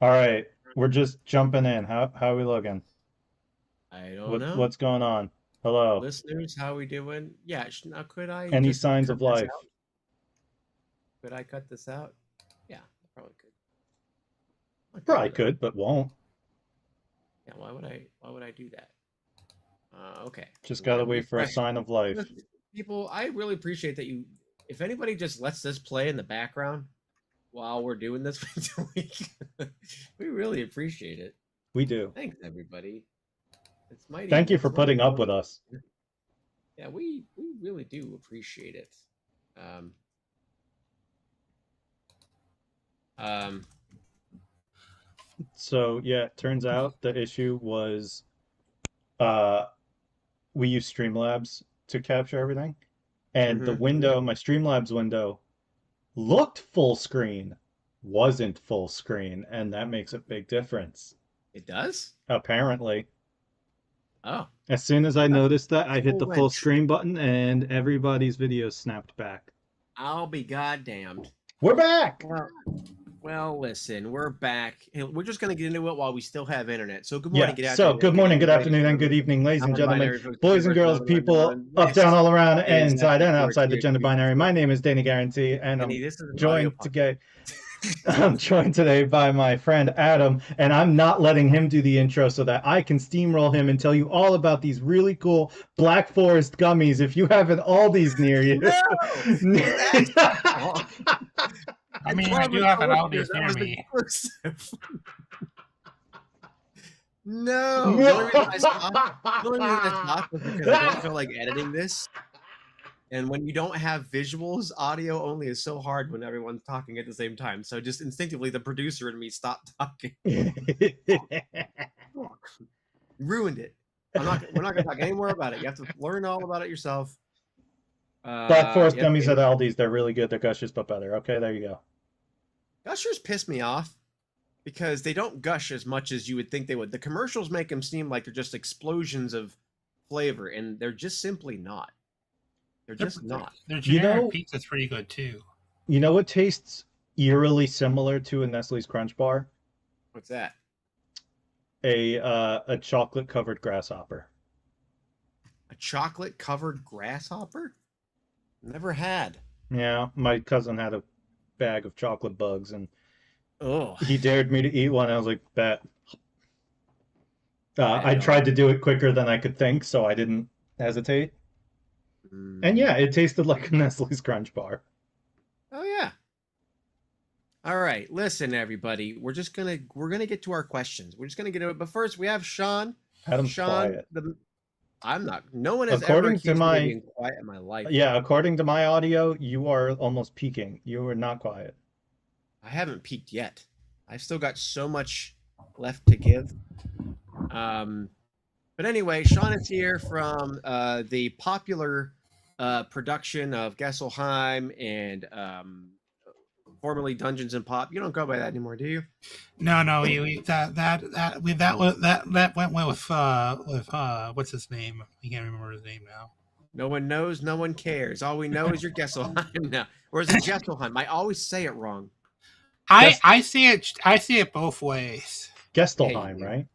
All right, we're just jumping in. How are we looking? I don't know. What's going on? Hello. Listeners, how we doing? Yeah, now could I Any just signs cut of this life? out? Could I cut this out? Yeah, I probably could. I Probably could though. could, but won't. Yeah, why would I do that? Okay. Just I'm gonna gotta wait for a refresh. sign of life. Listen, people, I really appreciate that you if anybody just lets this play in the background while we're doing this we really appreciate it. We do. Thanks everybody. Thank you for It's mighty putting up with important. us. Yeah, we really do appreciate it. Um, um, So yeah, it turns out the issue was uh we use Streamlabs to capture everything, and the window, my Streamlabs window, looked full screen, wasn't full screen, and that makes a big difference. it does? Apparently. Oh, As soon as I that's noticed that, I a hit cool the full wrench. screen button and everybody's video snapped back. I'll be goddamned. We're back! Well, well, listen, we're back. And we're just gonna get into it while we still have internet. So good morning, Yeah, good so afternoon, good good morning, good evening, ladies and afternoon, and good gentlemen, evening, ladies and gentlemen, non-binary folks, boys and universal, girls, people non-binary. up, down, This all around, is inside and outside the gender binary. My FD4THB4. name is Danny Guarantee, and Danny, I'm this is an audio joined today. podcast. I'm joined today by my friend Adam, and I'm not letting him do the intro so that I can steamroll him and tell you all about these really cool Black Forest gummies if you have an Aldi's near you. No, it's actually. I I mean, I do promise have the an listeners Aldi's that near was me. exclusive. No, the only reason I stopped was because I don't feel like editing this. And when you don't have visuals, audio only is so hard when everyone's talking at the same time. So just instinctively, the producer and me stopped talking. Ruined it. We're not gonna talk any more about it. You have to learn all about it yourself. Black Forest Yep. gummies at Aldi's, they're really good. They're gushers, but better. Okay, there you go. Gushers piss me off because they don't gush as much as you would think they would. The commercials make them seem like they're just explosions of flavor, and they're just simply not. They're just not. Their You generic know, pizza's pretty good too. you know what tastes eerily similar to a Nestle's Crunch Bar? What's that? A chocolate covered grasshopper. A chocolate covered grasshopper? Never had. Yeah, my cousin had a bag of chocolate bugs and Oh, he dared me to eat one. I was like, bet. I I don't. tried to do it quicker than I could think, so I didn't hesitate. And Mm. yeah, it tasted like a Nestle's Crunch Bar. Oh yeah. All right. Listen, everybody. We're gonna get to our questions. We're just gonna get to it. But first, we have Sean. Adam's Sean, quiet. I'm not. No one has ever According to accused me of my, being quiet in my life. yeah, according to my audio, you are almost peaking. You are not quiet. I haven't peaked yet. I've still got so much left to give. Um, but anyway, Sean is here from the popular production of Gesselheim and formerly Dungeons and Pop. You don't go by that anymore, do you? No, that went with what's his name? I can't remember his name now. No one knows, no one cares. All we know is your Gesselheim now. Or is it Gesselheim? I always say it wrong. I see it both ways. Yeah, Gestelheim, you right?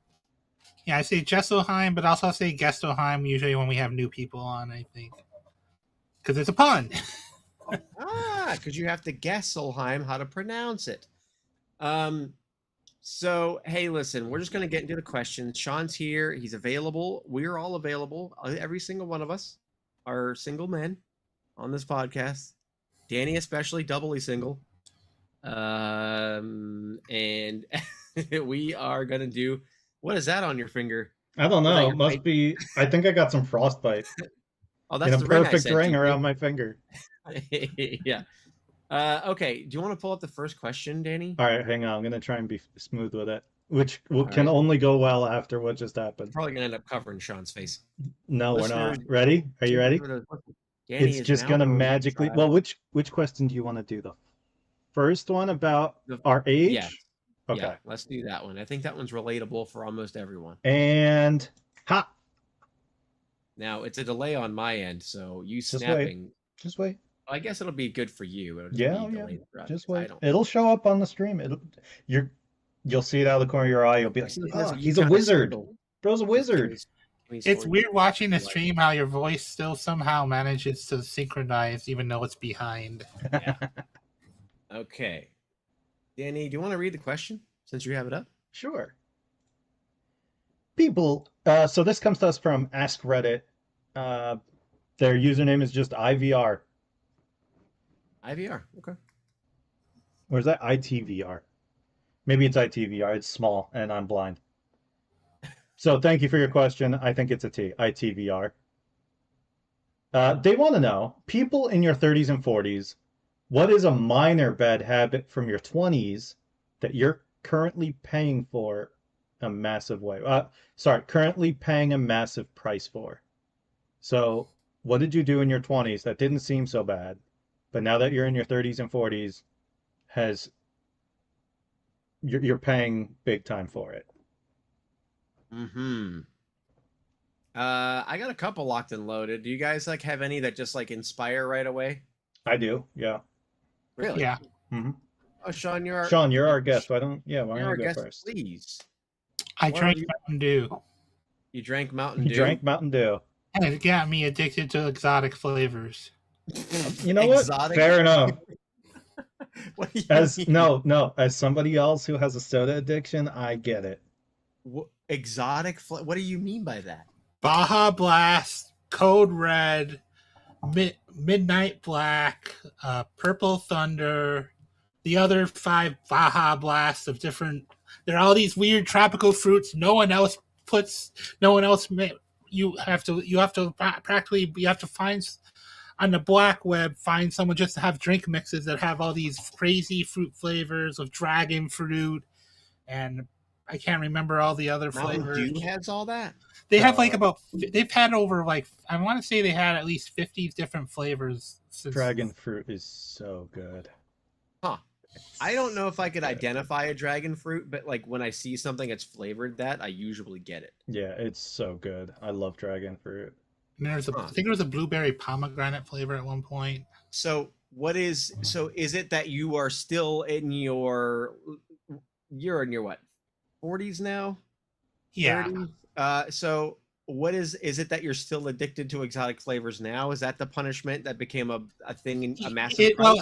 Yeah, I say Jesselheim, but also I say Gestelheim usually when we have new people on. I think because it's a pun. because you have to Gesselheim how to pronounce it. So hey, listen, we're just gonna get into the questions. Sean's here, he's available. We're all available. Every single one of us are single men on this podcast. Danny, especially, doubly single. And we are gonna do. What is that on your finger? I don't Was that know. It your must face? be. I think I got some frostbite Oh, in that's a the ring I perfect sent ring you. around my finger. Yeah. Okay. Do you want to pull up the first question, Danny? All right, hang on. I'm gonna try and be smooth with it, which All can right. only go well after what just We're happened. probably gonna end up covering Sean's face. No, we're Listeners, not. Ready? Are you ready? Danny It's is just now gonna going to magically. try Well, which question do you want to do? The first one about the our yeah, age? yeah. Okay. Let's do that one. I think that one's relatable for almost everyone. And ha! Now it's a delay on my end, so you Just wait. snapping. Just wait. I guess it'll be good for you. It'll just Yeah, be oh yeah. delayed for us Just because I wait. don't. It'll show up on the stream. You're. You'll see it out of the corner of your eye. You'll be like, See, that's oh, what you he's a kinda wizard. circled. Bro's a wizard. It's weird watching the stream how your voice still somehow manages to synchronize even though it's behind. Yeah. Okay. Danny, do you want to read the question since you have it up? Sure. People, so this comes to us from Ask Reddit. Their username is just IVR. IVR. Okay. Or is that ITVR? Maybe it's ITVR. It's small and I'm blind. So thank you for your question. I think it's a T, ITVR. They want to know, people in your 30s and 40s, what is a minor bad habit from your 20s that you're currently paying for a massive way? Currently paying a massive price for. So what did you do in your 20s that didn't seem so bad, but now that you're in your 30s and 40s, you're paying big time for it? I got a couple locked and loaded. Do you guys like have any that just like inspire right away? I do, yeah. Really? Yeah. Mm-hmm. Oh, Sean, you're our guest. Why don't you're you our go guest, first? please. I What drank are you- Mountain Dew. You drank Mountain You Dew. drank Mountain Dew. And it got me addicted to exotic flavors. You know what? Exotic? Fair enough. What do you As mean? no, as somebody else who has a soda addiction, I get it. Exotic? What do you mean by that? Baja Blast, Code Red, Midnight Black, Purple Thunder, the other 5 Baja Blasts of different. There are all these weird tropical fruits. No one else. You have to find on the black web, find someone just to have drink mixes that have all these crazy fruit flavors of dragon fruit, and I can't remember all the other Mountain flavors. Dew has all that. They have they've had over I want to say they had at least 50 different flavors. Dragon fruit is so good. Huh. I don't know if I could identify a dragon fruit, but like when I see something that's flavored that, I usually get it. Yeah, it's so good. I love dragon fruit. And I think there was a blueberry pomegranate flavor at one point. So is it that you are still in you're in your what, 40s now? Yeah. 30s? So what is it that you're still addicted to exotic flavors now? Is that the punishment that became a thing in a massive I'm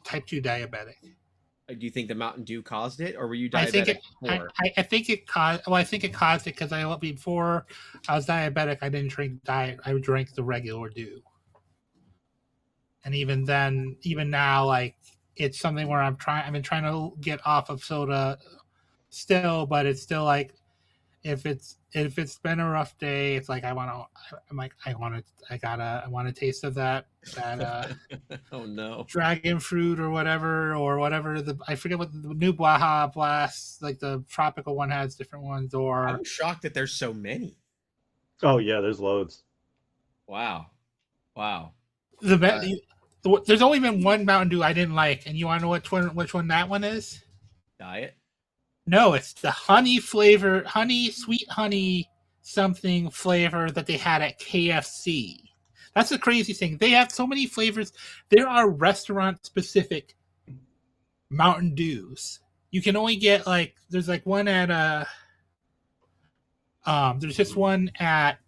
type 2 diabetic. Do you think the Mountain Dew caused it, or were you diabetic before? I think it caused. Well, I think it caused it because before I was diabetic, I didn't drink diet. I drank the regular Dew, and even then, even now, like it's something where I've been trying to get off of soda, still, but it's still like if it's been a rough day, it's like I want a taste of that oh no, dragon fruit or whatever I forget what the new Baja Blast, like the tropical one has different ones. Or I'm shocked that there's so many. Oh yeah, there's loads. Wow. There's only been one Mountain Dew I didn't like, and you want to know which one that one is? Diet? No, it's the sweet honey something flavor that they had at KFC. That's the crazy thing. They have so many flavors. There are restaurant-specific Mountain Dews. You can only get there's one at there's just one at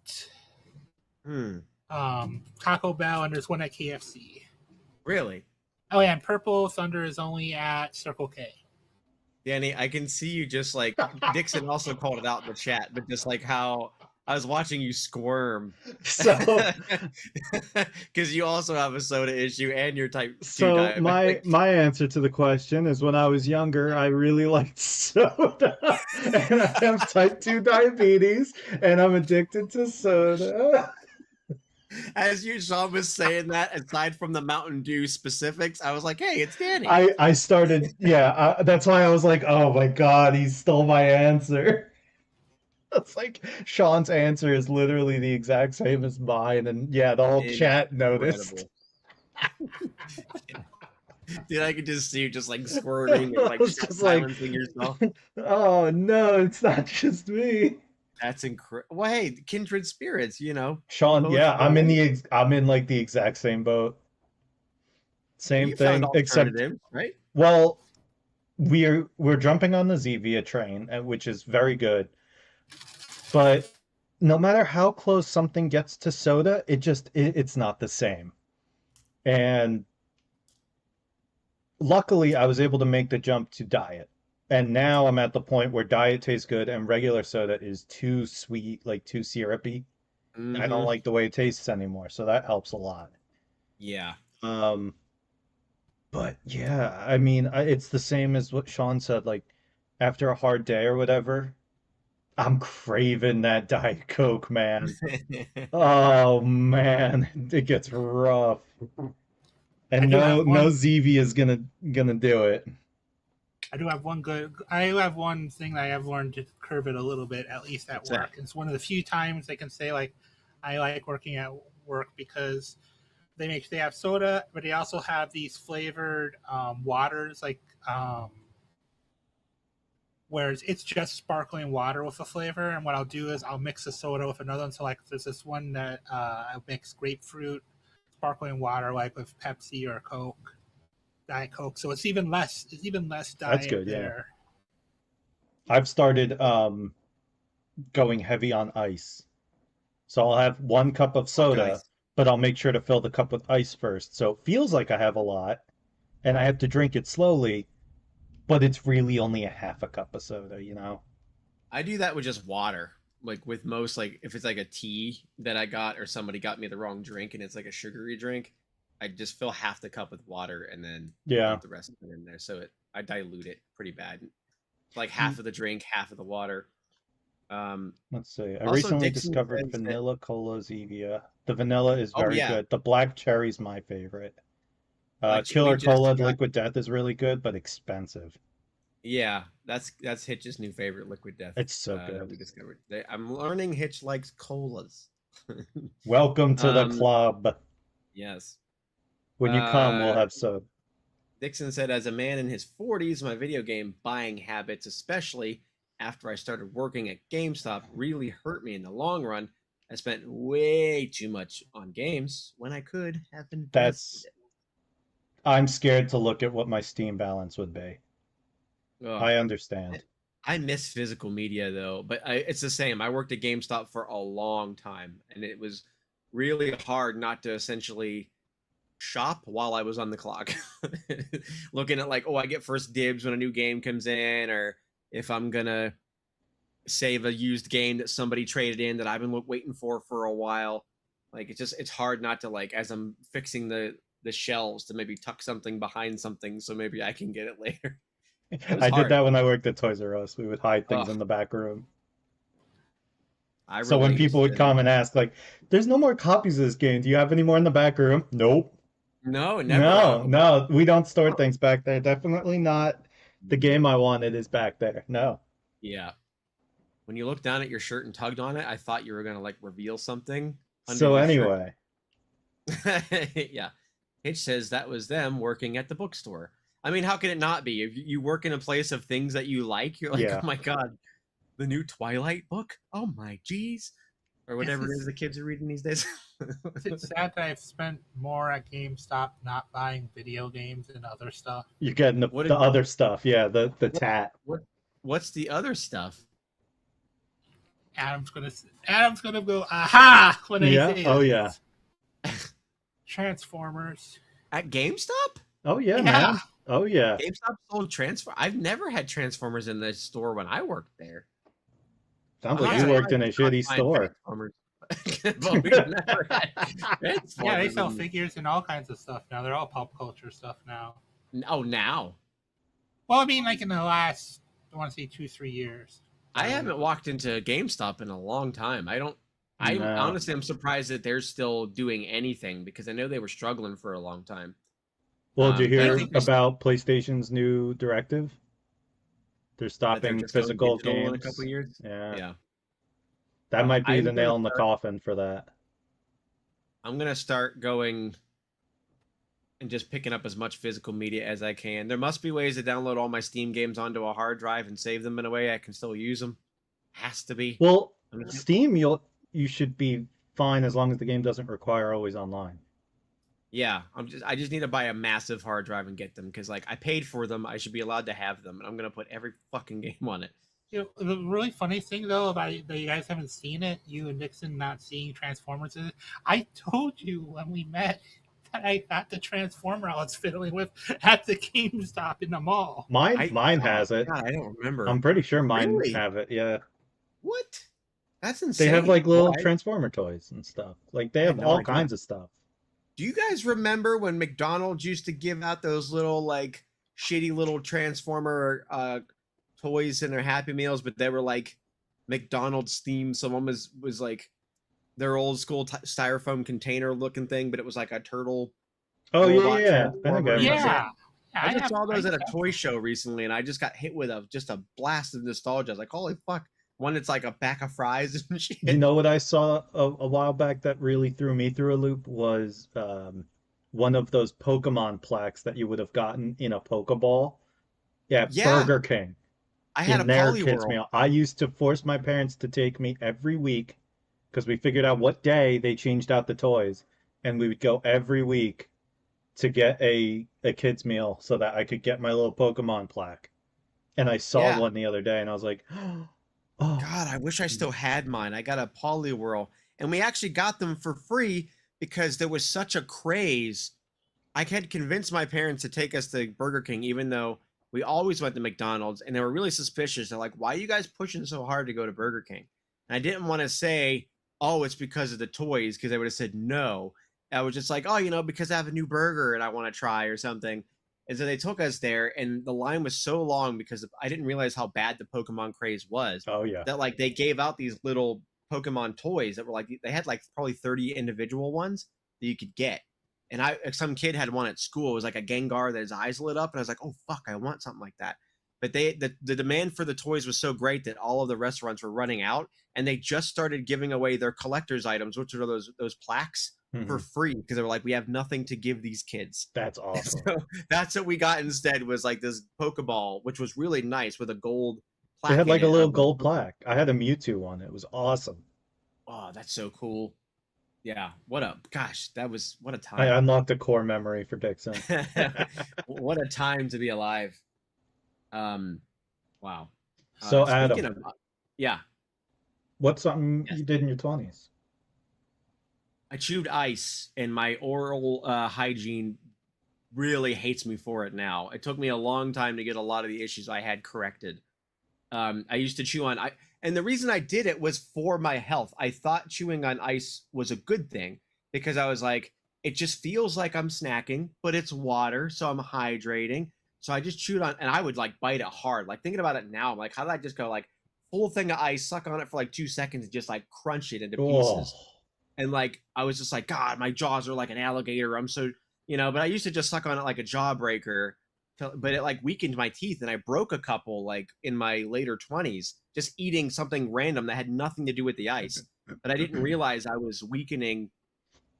Taco Bell, and there's one at KFC. Really? Oh yeah, and Purple Thunder is only at Circle K. Danny, I can see you just like Dixon also called it out in the chat, but just like how I was watching you squirm. So, because you also have a soda issue and you're type 2 so diabetic. my answer to the question is when I was younger, I really liked soda, and I have type 2 diabetes, and I'm addicted to soda. As Sean was saying that, aside from the Mountain Dew specifics, I was like, hey, it's Danny. I started, that's why I was like, oh my God, he stole my answer. It's like Sean's answer is literally the exact same as mine, and the whole chat noticed. Dude, I could just see you just like squirming and like just silencing yourself. Oh no, it's not just me. That's incredible. Well, hey, kindred spirits, Sean, I'm in the exact same boat. Same thing, except right? Well, we're jumping on the Zevia train, which is very good. But no matter how close something gets to soda, it's not the same. And luckily, I was able to make the jump to diet. And now I'm at the point where diet tastes good and regular soda is too sweet, like too syrupy. I don't Mm-hmm. like the way it tastes anymore, so that helps a lot. Yeah. Um, but yeah, I mean, it's the same as what Sean said. Like after a hard day or whatever, I'm craving that Diet Coke, man. Oh man, it gets rough. I And do have no one. ZV is gonna do it. I do have one good. I do have one thing that I have learned to curb it a little bit, at least at What's that? work. It's one of the few times I can say like I like working at work because they have soda, but they also have these flavored waters like where it's just sparkling water with a flavor. And what I'll do is I'll mix the soda with another one. So like there's this one that I mix grapefruit sparkling water like with Pepsi or Coke, Diet Coke. So it's even less That's diet good, yeah. there. I've started going heavy on ice. So I'll have 1 cup of Fuck soda, ice. but I'll make sure to fill the cup with ice first. So it feels like I have a lot, and I have to drink it slowly, but it's really only a half a cup of soda, you know? I do that with just water. Like with most, like if it's like a tea that I got or somebody got me the wrong drink and it's like a sugary drink, I just fill half the cup with water and then Yeah. dump the rest of it in there. So I dilute it pretty bad. Like half of the drink, half of the water. Um, Let's see. I Also, recently Dixon discovered says that. vanilla cola Zevia. The vanilla is Oh very yeah, good. The black cherry's my favorite. we Killer just Cola got. Liquid Death is really good, but expensive. Yeah, that's Hitch's new favorite, Liquid Death, It's so that good. we discovered. I'm learning Hitch likes colas. Welcome to the um, club. yes. When you come, we'll Uh, have soda. Dixon said, as a man in his 40s, my video game buying habits, especially after I started working at GameStop, really hurt me in the long run. I spent way too much on games when I could have invested That's I'm scared to look at what my Steam balance would be. it. Ugh. I understand. I miss physical media though, but it's the same. I worked at GameStop for a long time, and it was really hard not to essentially shop while I was on the clock, looking at like, oh, I get first dibs when a new game comes in, or if I'm gonna save a used game that somebody traded in that I've been waiting for a while. Like it's hard not to, like, as I'm fixing the shelves, to maybe tuck something behind something so maybe I can get it later. It was I did hard. that when I worked at Toys R Us. We would hide things Oh, in the back room. I So when relate. people would come and ask, like, there's no more copies of this game. Do you have any more in the back room? Nope. No, never. No, no, we don't store things back there. Definitely not the game I wanted is back there. No. Yeah. When you look down at your shirt and tugged on it, I thought you were gonna like reveal something under So your shirt. anyway, Yeah. Hitch says that was them working at the bookstore. I mean, how can it not be? If you work in a place of things that you like, you're like, oh yeah. my god, the new Twilight book? Oh my geez. Or whatever it is Is the kids are reading these days. it sad that I've spent more at GameStop not buying video games and other stuff? You're getting what the did other stuff. Yeah, the what, tat. what what's the other stuff? Adam's gonna go aha when I Yeah. say Oh yeah. this. Transformers. At GameStop? Oh yeah, Yeah, man. Oh yeah. GameStop sold Transformers. I've never had Transformers in the store when I worked there. Sounds I'm like yeah, not you worked surprised in a we're not shitty buying store. Transformers. But we've never had yeah. They Transformers sell in. figures and all kinds of stuff now. They're all pop culture stuff now. Oh, now. Well, I mean, like in the last, I want to say 2-3 years. I haven't walked into GameStop in a long time. I No. honestly am surprised that they're still doing anything because I know they were struggling for a long time. Well, did you But I hear think about PlayStation's new directive? They're that they're stopping just going physical digital in a couple games. of years. Yeah. Yeah. That might be I'm the gonna nail in the start. coffin for that. I'm gonna start going and just picking up as much physical media as I can. There must be ways to download all my Steam games onto a hard drive and save them in a way I can still use them. Has to be. Well, I mean, Steam, you should be fine as long as the game doesn't require always online. Yeah, I just need to buy a massive hard drive and get them because like I paid for them. I should be allowed to have them, and I'm gonna put every fucking game on it. The really funny thing though about that you guys haven't seen it, you and Nixon not seeing Transformers, is I told you when we met that I got the Transformer I was fiddling with at the GameStop in the mall. Mine Oh has it. God, I don't remember. I'm pretty sure mine Really? have it. Yeah. What? That's They have insane. like All little right. Transformer toys and stuff. Like they I had have no all idea. kinds of stuff. Do you guys remember when McDonald's used to give out those little like shitty little Transformer toys in their Happy Meals, but they were like McDonald's themed. Someone was like their old school styrofoam container looking thing, but it was like a turtle Oh yeah, yeah, robot yeah. I think I transformer. remember. Yeah, I just have. saw those at a toy show recently, and I just got hit with just a blast of nostalgia. I was like, holy fuck! One that's like a pack of fries and shit. You know what I saw a while back that really threw me through a loop was one of those Pokemon plaques that you would have gotten in a Pokeball. Yeah, Yeah, Burger King I had a in their kids Poliwhirl. meal. I used to force my parents to take me every week because we figured out what day they changed out the toys, and we would go every week to get a kids meal so that I could get my little Pokemon plaque. And I saw Yeah, one the other day, and I was like, oh, God, I wish I still had mine. I got a Poliwhirl, and we actually got them for free because there was such a craze. I had convinced my parents to take us to Burger King, even though we always went to McDonald's, and they were really suspicious. They're like, "Why are you guys pushing so hard to go to Burger King?" And I didn't want to say, "Oh, it's because of the toys," because they would have said no. I was just like, "Oh, because I have a new burger and I want to try or something." And so they took us there, and the line was so long because I didn't realize how bad the Pokemon craze was oh yeah. that like they gave out these little Pokemon toys that were like they had like probably 30 individual ones that you could get. And some kid had one at school. It was like a Gengar that his eyes lit up, and I was like, "Oh fuck, I want something like that." But the demand for the toys was so great that all of the restaurants were running out, and they just started giving away their collector's items, which are those plaques, for Mhm. free because they were like, "We have nothing to give these kids." That's awesome. So that's what we got instead was like this Pokeball, which was really nice with a gold It plaque had in like a it little of the gold Pokemon. plaque. I had a Mewtwo one. It was awesome. Oh, that's so cool. Yeah. What a I time. unlocked a core memory for Dixon. What a time to be alive. Um, wow. So Speaking Adam, of, yeah, what's something yes. you did in your 20s? I chewed ice, and my oral hygiene really hates me for it now. It took me a long time to get a lot of the issues I had corrected. I used to chew on ice, and the reason I did it was for my health. I thought chewing on ice was a good thing because I was like, it just feels like I'm snacking, but it's water, so I'm hydrating. So I just chewed on, and I would like bite it hard. Like thinking about it now, I'm like, how did I just go like full thing of ice, suck on it for like 2 seconds, and just like crunch it into Oh, pieces? And like I was just like, God, my jaws are like an alligator. I'm so but I used to just suck on it like a jawbreaker, but it like weakened my teeth, and I broke a couple like in my later 20s just eating something random that had nothing to do with the ice. But I didn't realize I was weakening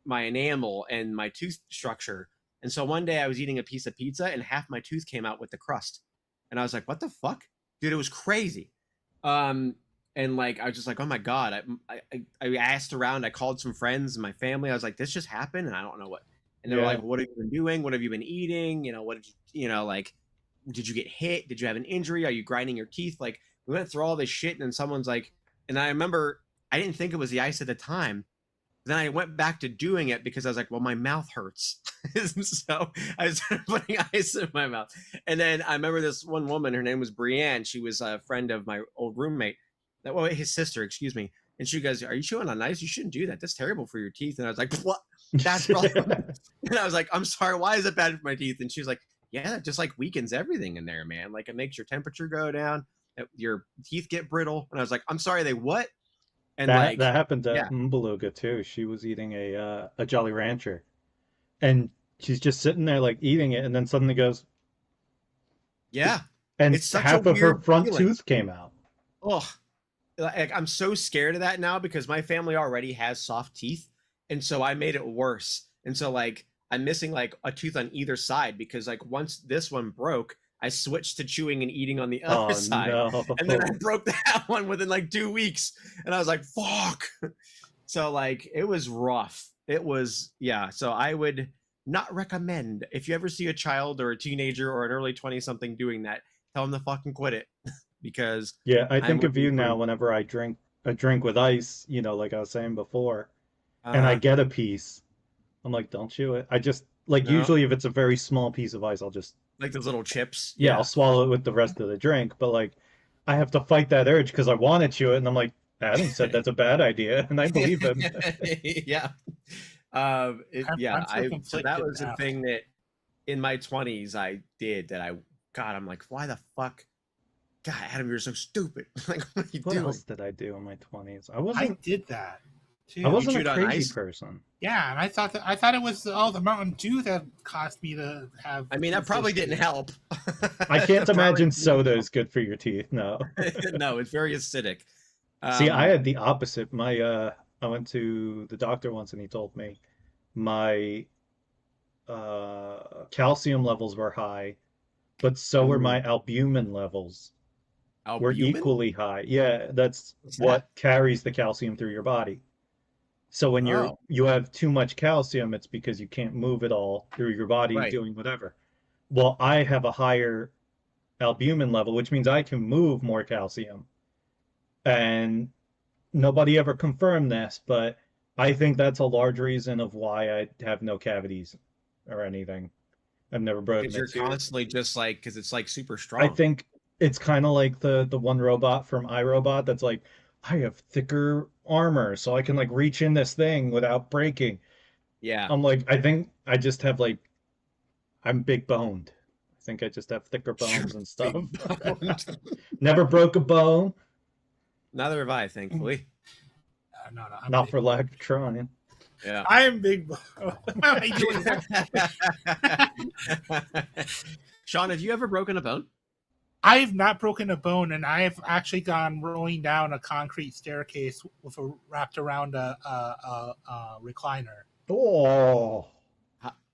my enamel and my tooth structure. And so one day I was eating a piece of pizza, and half my tooth came out with the crust, and I was like, "What the fuck, dude?" It was crazy. Um, and like I was just like, "Oh my god!" I asked around. I called some friends and my family. I was like, "This just happened, and I don't know what." And they were yeah. like, "What have you been doing? What have you been eating? What did like, did you get hit? Did you have an injury? Are you grinding your teeth?" Like we went through all this shit, and then someone's like, and I remember I didn't think it was the ice at the time. Then I went back to doing it because I was like, well, my mouth hurts. So I started putting ice in my mouth. And then I remember this one woman, her name was Brienne. She was a friend of my old roommate, his sister, excuse me. And she goes, "Are you chewing on ice? You shouldn't do that. That's terrible for your teeth." And I was like, "What? That's probably." And I was like, "I'm sorry. Why is it bad for my teeth?" And she was like, "Yeah, it just like weakens everything in there, man. Like it makes your temperature go down. Your teeth get brittle." And I was like, "I'm sorry. They what?" And like, That happened to yeah, Beluga too. She was eating a Jolly Rancher, and she's just sitting there like eating it, and then suddenly goes, yeah. and It's such a half of her weird front feeling. tooth came out. Oh, like I'm so scared of that now because my family already has soft teeth, and so I made it worse. And so like I'm missing like a tooth on either side because like once this one broke, I switched to chewing and eating on the other Oh side, and then I no. broke that one within like 2 weeks, and I was like, "Fuck!" So like it was rough. It was, yeah. So I would. not recommend. If you ever see a child or a teenager or an early 20-something doing that, tell them to fucking quit it because Yeah, I I'm think of you living now proof. whenever I drink a drink with ice, like I was saying before, and I Uh, get a piece. I'm like, don't chew it. I just like no, usually if it's a very small piece of ice, I'll just like those little chips. yeah, I'll Yeah. swallow it with the rest of the drink. But like I have to fight that urge because I want to chew it, and I'm like, Adam said that's a bad idea, and I believe him. Yeah. I'm so So that conflicted was the now. thing that in my 20s I did that God, I'm like, why the fuck? God, Adam, you're so stupid. Like, what are you What doing? else did I do in my 20s? I did that I too. You wasn't a chewed on crazy ice? person. Yeah, and I thought it was all the Mountain Dew that caused me to have I mean, that tooth probably didn't issues. help. I can't That probably imagine didn't soda help. is good for your teeth. No. No, it's very acidic. See, I Um, had the opposite. I went to the doctor once and he told me my calcium levels were high, but so were mm, my albumin levels were albumin? equally high. Yeah, that's What's that? what carries the calcium through your body. So when Oh, you have too much calcium, it's because you can't move it all through your body right. doing whatever. Well, I have a higher albumin level, which means I can move more calcium. And nobody ever confirmed this, but I think that's a large reason of why I have no cavities or anything. I've never broken Because a you're tooth. constantly just like, because it's like super I strong. think it's kind of like the one robot from iRobot that's like, I have thicker armor, so I can like reach in this thing without breaking. Yeah. I'm like, I think I just have like I'm big boned. I think I just have thicker You're bones and stuff. big boned. Never broke a bone, Neither have I, thankfully. No, I'm not big for bone. lack of trying. Yeah. I am big bone. Why am I doing that? Sean, have you ever broken a bone? I've not broken a bone, and I've actually gone rolling down a concrete staircase with wrapped around a recliner. Oh,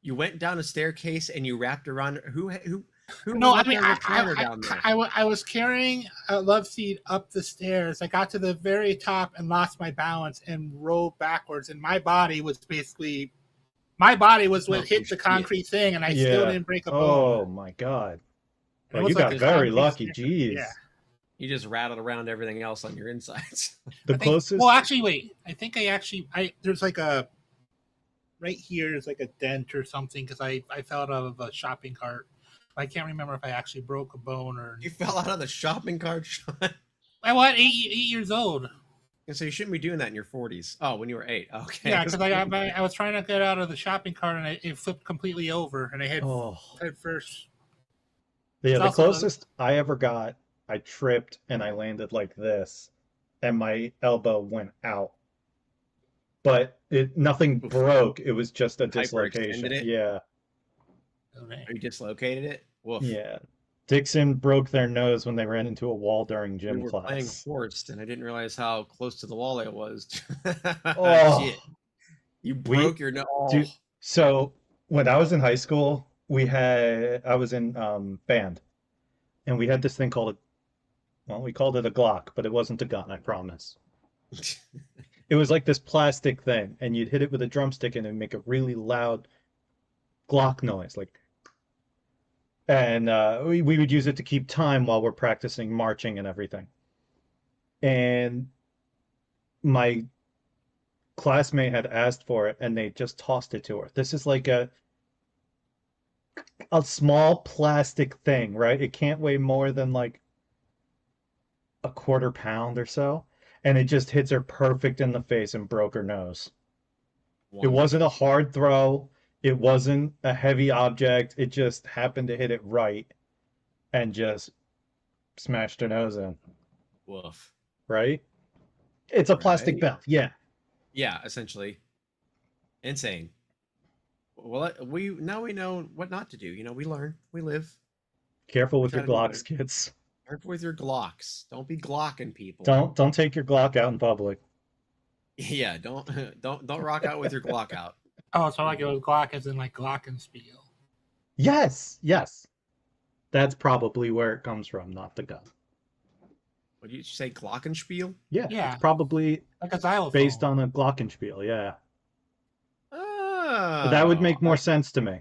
You went down a staircase and you wrapped around. Who No, I left mean, their recliner down there? I was carrying a love seat up the stairs. I got to the very top and lost my balance and rolled backwards. And my body was what Oh hit the shit! concrete thing, and I still yeah. didn't break a bone. Oh my God. And it Well, you was like got a Just very concrete lucky. stair. Yeah. Jeez. you just rattled around everything else on your insides. The I think. Well, closest, actually, wait. I think I there's like a right here is like a dent or something because I fell out of a shopping cart. I can't remember if I actually broke a bone or. You fell out of the shopping cart, Sean. I was 8 years old. And so you shouldn't be doing that in your 40s. Oh, when you were 8. Okay. Yeah, because I was trying to get out of the shopping cart and it flipped completely over and I had oh, head first. yeah, It's the also the closest I ever got, I tripped and I landed like this, and my elbow went out. But nothing Oof. broke. It was just a Hyperextended dislocation. it. Yeah, Or you dislocated it. Woof. yeah. Dixon broke their nose when they ran into a wall during We gym were playing class. horse, and I didn't realize how close to the wall it was. Shit. Oh, You we broke your nose. Oh. do. So when I was in high school, I was in band, and we had this thing called we called it a Glock, but it wasn't a gun, I promise. It was like this plastic thing, and you'd hit it with a drumstick and it'd make a really loud Glock noise, like, and we would use it to keep time while we're practicing marching and everything. And my classmate had asked for it, and they just tossed it to her. This is like a small plastic thing, right? It can't weigh more than like a quarter pound or so, and it just hits her perfect in the face and broke her nose. It wasn't a Wonderful. hard throw. It wasn't a heavy object. It just happened to hit it right and just smashed her nose in, Woof. right? It's a plastic Right? belt. Yeah. Yeah, essentially. Insane. Well, we now we know what not to do. You know, we learn, we live, Careful we with try your to do better. Glocks, kids. Careful with your Glocks. Don't be Glocking people. Don't take your Glock out in public. Yeah, don't don't rock out with your Glock out. oh, so like it was Glock as in like Glockenspiel. Yes, yes. That's probably where it comes from, not the gun. What did you say, Glockenspiel? Yeah, Yeah. it's probably Like a xylophone. based on a Glockenspiel. Yeah. That would Oh, make more sense to me.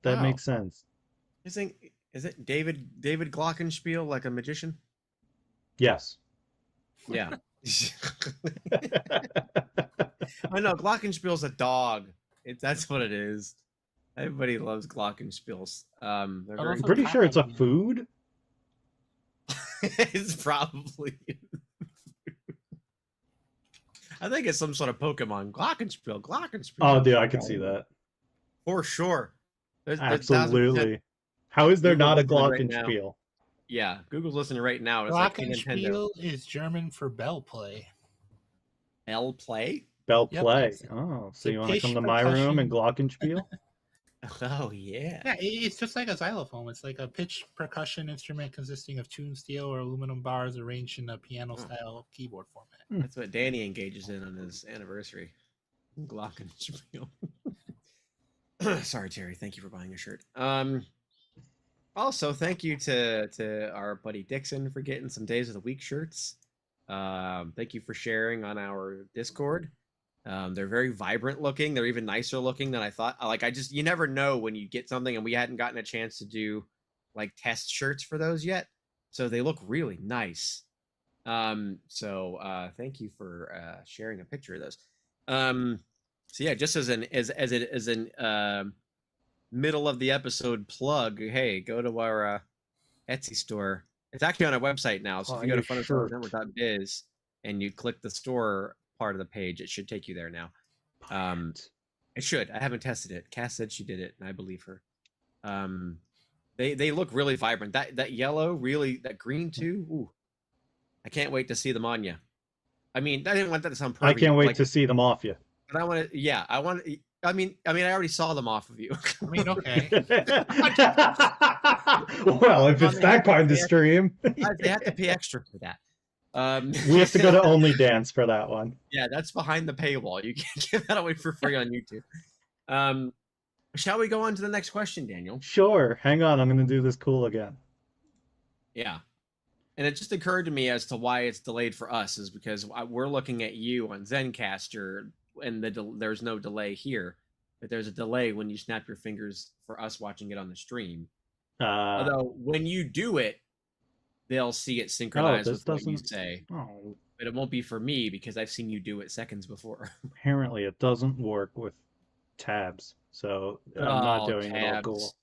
That wow. makes sense. Is it David Glockenspiel, like a magician? Yes. Yeah. I know Glockenspiel's a dog. That's what it is. Everybody loves Glockenspiels. They're But very. I'm also pretty sure it's a Thai. food. It's probably. I think it's some sort of Pokemon. Glockenspiel. Oh, dude, I could see that. For sure. There's 1,000%. Absolutely. How is there Google's not a listening right now. glockenspiel? Yeah, Google's listening right now. It's like, hey, Nintendo. Glockenspiel is German for bell play. L play? Bell Yep, play. it's- Oh, it's so a you want to come pitch to my room and percussion. glockenspiel? Oh, yeah. Yeah, it's just like a xylophone. It's like a pitch percussion instrument consisting of tuned steel or aluminum bars arranged in a piano-style keyboard format. That's what Danny engages in on his anniversary. Glockenspiel. Sorry, Terry. Thank you for buying a shirt. Also, thank you to our buddy Dixon for getting some Days of the Week shirts. Thank you for sharing on our Discord. They're very vibrant looking. They're even nicer looking than I thought. You never know when you get something, and we hadn't gotten a chance to do like test shirts for those yet. So they look really nice. Thank you for sharing a picture of those. So yeah, just as an middle of the episode plug, hey, go to our Etsy store. It's actually on our website now. So if you go to funinstallersnetwork.biz and you click the store part of the page, it should take you there now. It should. I haven't tested it. Cass said she did it, and I believe her. They look really vibrant. That yellow, really, that green too. Ooh, I can't wait to see them on you. I mean, I didn't want that to sound pervy. I can't wait to see them off you. But I want to. Yeah, I want to. I mean, I already saw them off of you. I mean, okay. Well, if it's that kind of stream, They have to pay extra for that. we have to go to OnlyDance for that one. Yeah, that's behind the paywall. You can't give that away for free on YouTube. Shall we go on to the next question, Daniel? Sure. Hang on, I'm going to do this cool again. Yeah. And it just occurred to me as to why it's delayed for us is because we're looking at you on Zencaster, and there's no delay here, but there's a delay when you snap your fingers for us watching it on the stream. Although when you do it, they'll see it synchronized with what you say. Oh. But it won't be for me because I've seen you do it seconds before. Apparently, it doesn't work with tabs, so I'm not doing it all cool.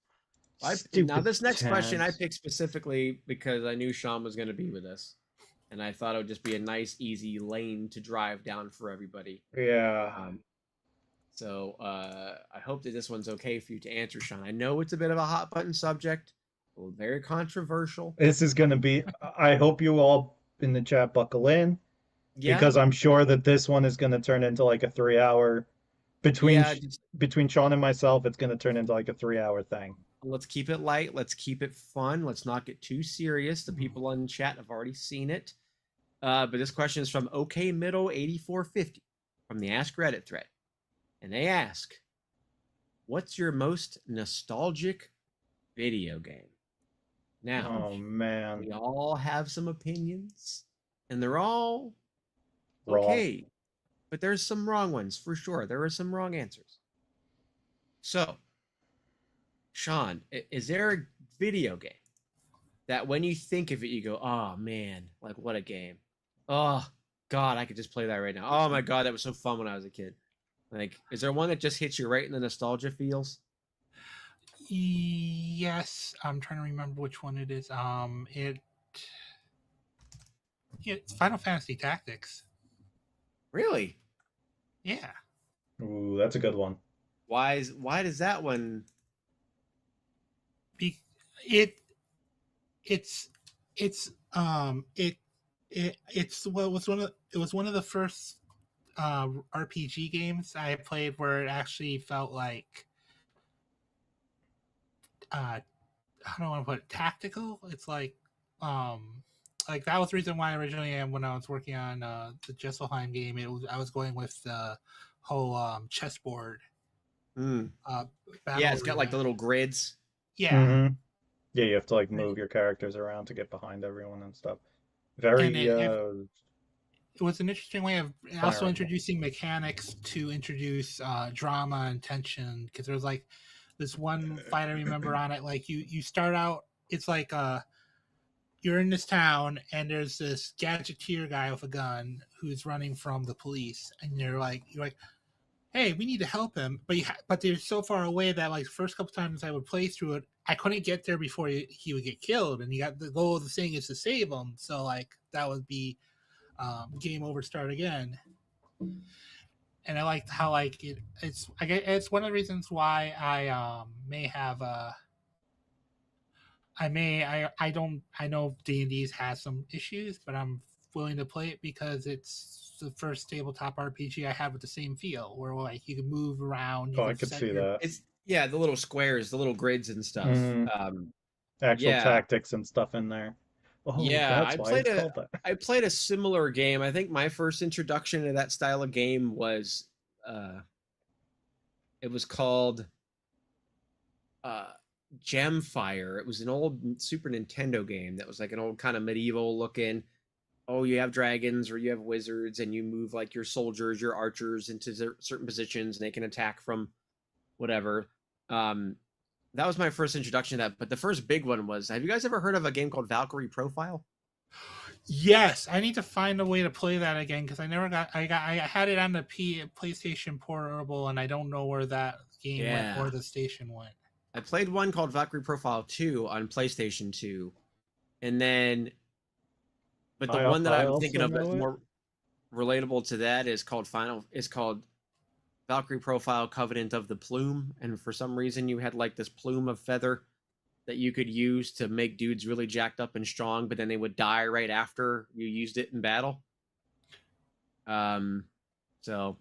Now, this next question I picked specifically because I knew Sean was going to be with us, and I thought it would just be a nice, easy lane to drive down for everybody. Yeah. I hope that this one's okay for you to answer, Sean. I know it's a bit of a hot button subject, very controversial. This is going to be. I hope you all in the chat buckle in, because I'm sure that this one is going to turn into like a 3-hour. Between Sean and myself, it's going to turn into like a 3-hour thing. Let's keep it light. Let's keep it fun. Let's not get too serious. The people in chat have already seen it. But this question is from OKMiddle8450 from the Ask Reddit thread. And they ask, what's your most nostalgic video game? Now, oh man, we all have some opinions, and they're all okay. Wrong. But there's some wrong ones, for sure. There are some wrong answers. So, Sean, is there a video game that when you think of it, you go, oh, man, like, what a game. Oh, God, I could just play that right now. Oh, my God, that was so fun when I was a kid. Like, is there one that just hits you right in the nostalgia feels? Yes, I'm trying to remember which one it is. It's Final Fantasy Tactics. Really? Yeah. Ooh, that's a good one. Why does that one? It was one of the first RPG games I played where it actually felt like I don't want to put it, tactical. It's like that was the reason why originally when I was working on the Jesselheim game, I was going with the whole chessboard. Yeah, it's got like the little grids. Yeah. Mm-hmm. Yeah, you have to like move your characters around to get behind everyone and stuff. Very it was an interesting way of also Firearm. introducing mechanics to introduce drama and tension, because there was like this one fight I remember on it, like you start out, it's like you're in this town and there's this gadgeteer guy with a gun who's running from the police, and you're like, hey, we need to help him, but they're so far away that like the first couple times I would play through it, I couldn't get there before he would get killed, and you got the goal of the thing is to save him, so like that would be game over, start again. And I liked how like it's one of the reasons why I may have I don't, I know D&D's has some issues, but I'm willing to play it because it's the first tabletop RPG I have with the same feel, where like you can move around, you Oh, I can could set see your that. It's yeah, the little squares, the little grids and stuff. Mhm. Actual Yeah, tactics and stuff in there. Oh, yeah. that's why it's called that. I played a similar game. I think my first introduction to that style of game was uh, it was called uh, Gemfire. It was an old Super Nintendo game that was like an old kind of medieval looking. Oh, you have dragons or you have wizards, and you move like your soldiers, your archers into certain positions, and they can attack from whatever. Um, that was my first introduction to that. But the first big one was, have you guys ever heard of a game called Valkyrie Profile? Yes, I need to find a way to play that again, because I had it on the PlayStation Portable, and I don't know where that game went Yeah. or the station went. I played one called Valkyrie Profile 2 on PlayStation 2. And then, but the one that I I'm also thinking of that's know it. more relatable to that is called Valkyrie Profile Covenant of the Plume. And for some reason, you had like this plume of feather that you could use to make dudes really jacked up and strong, but then they would die right after you used it in battle. So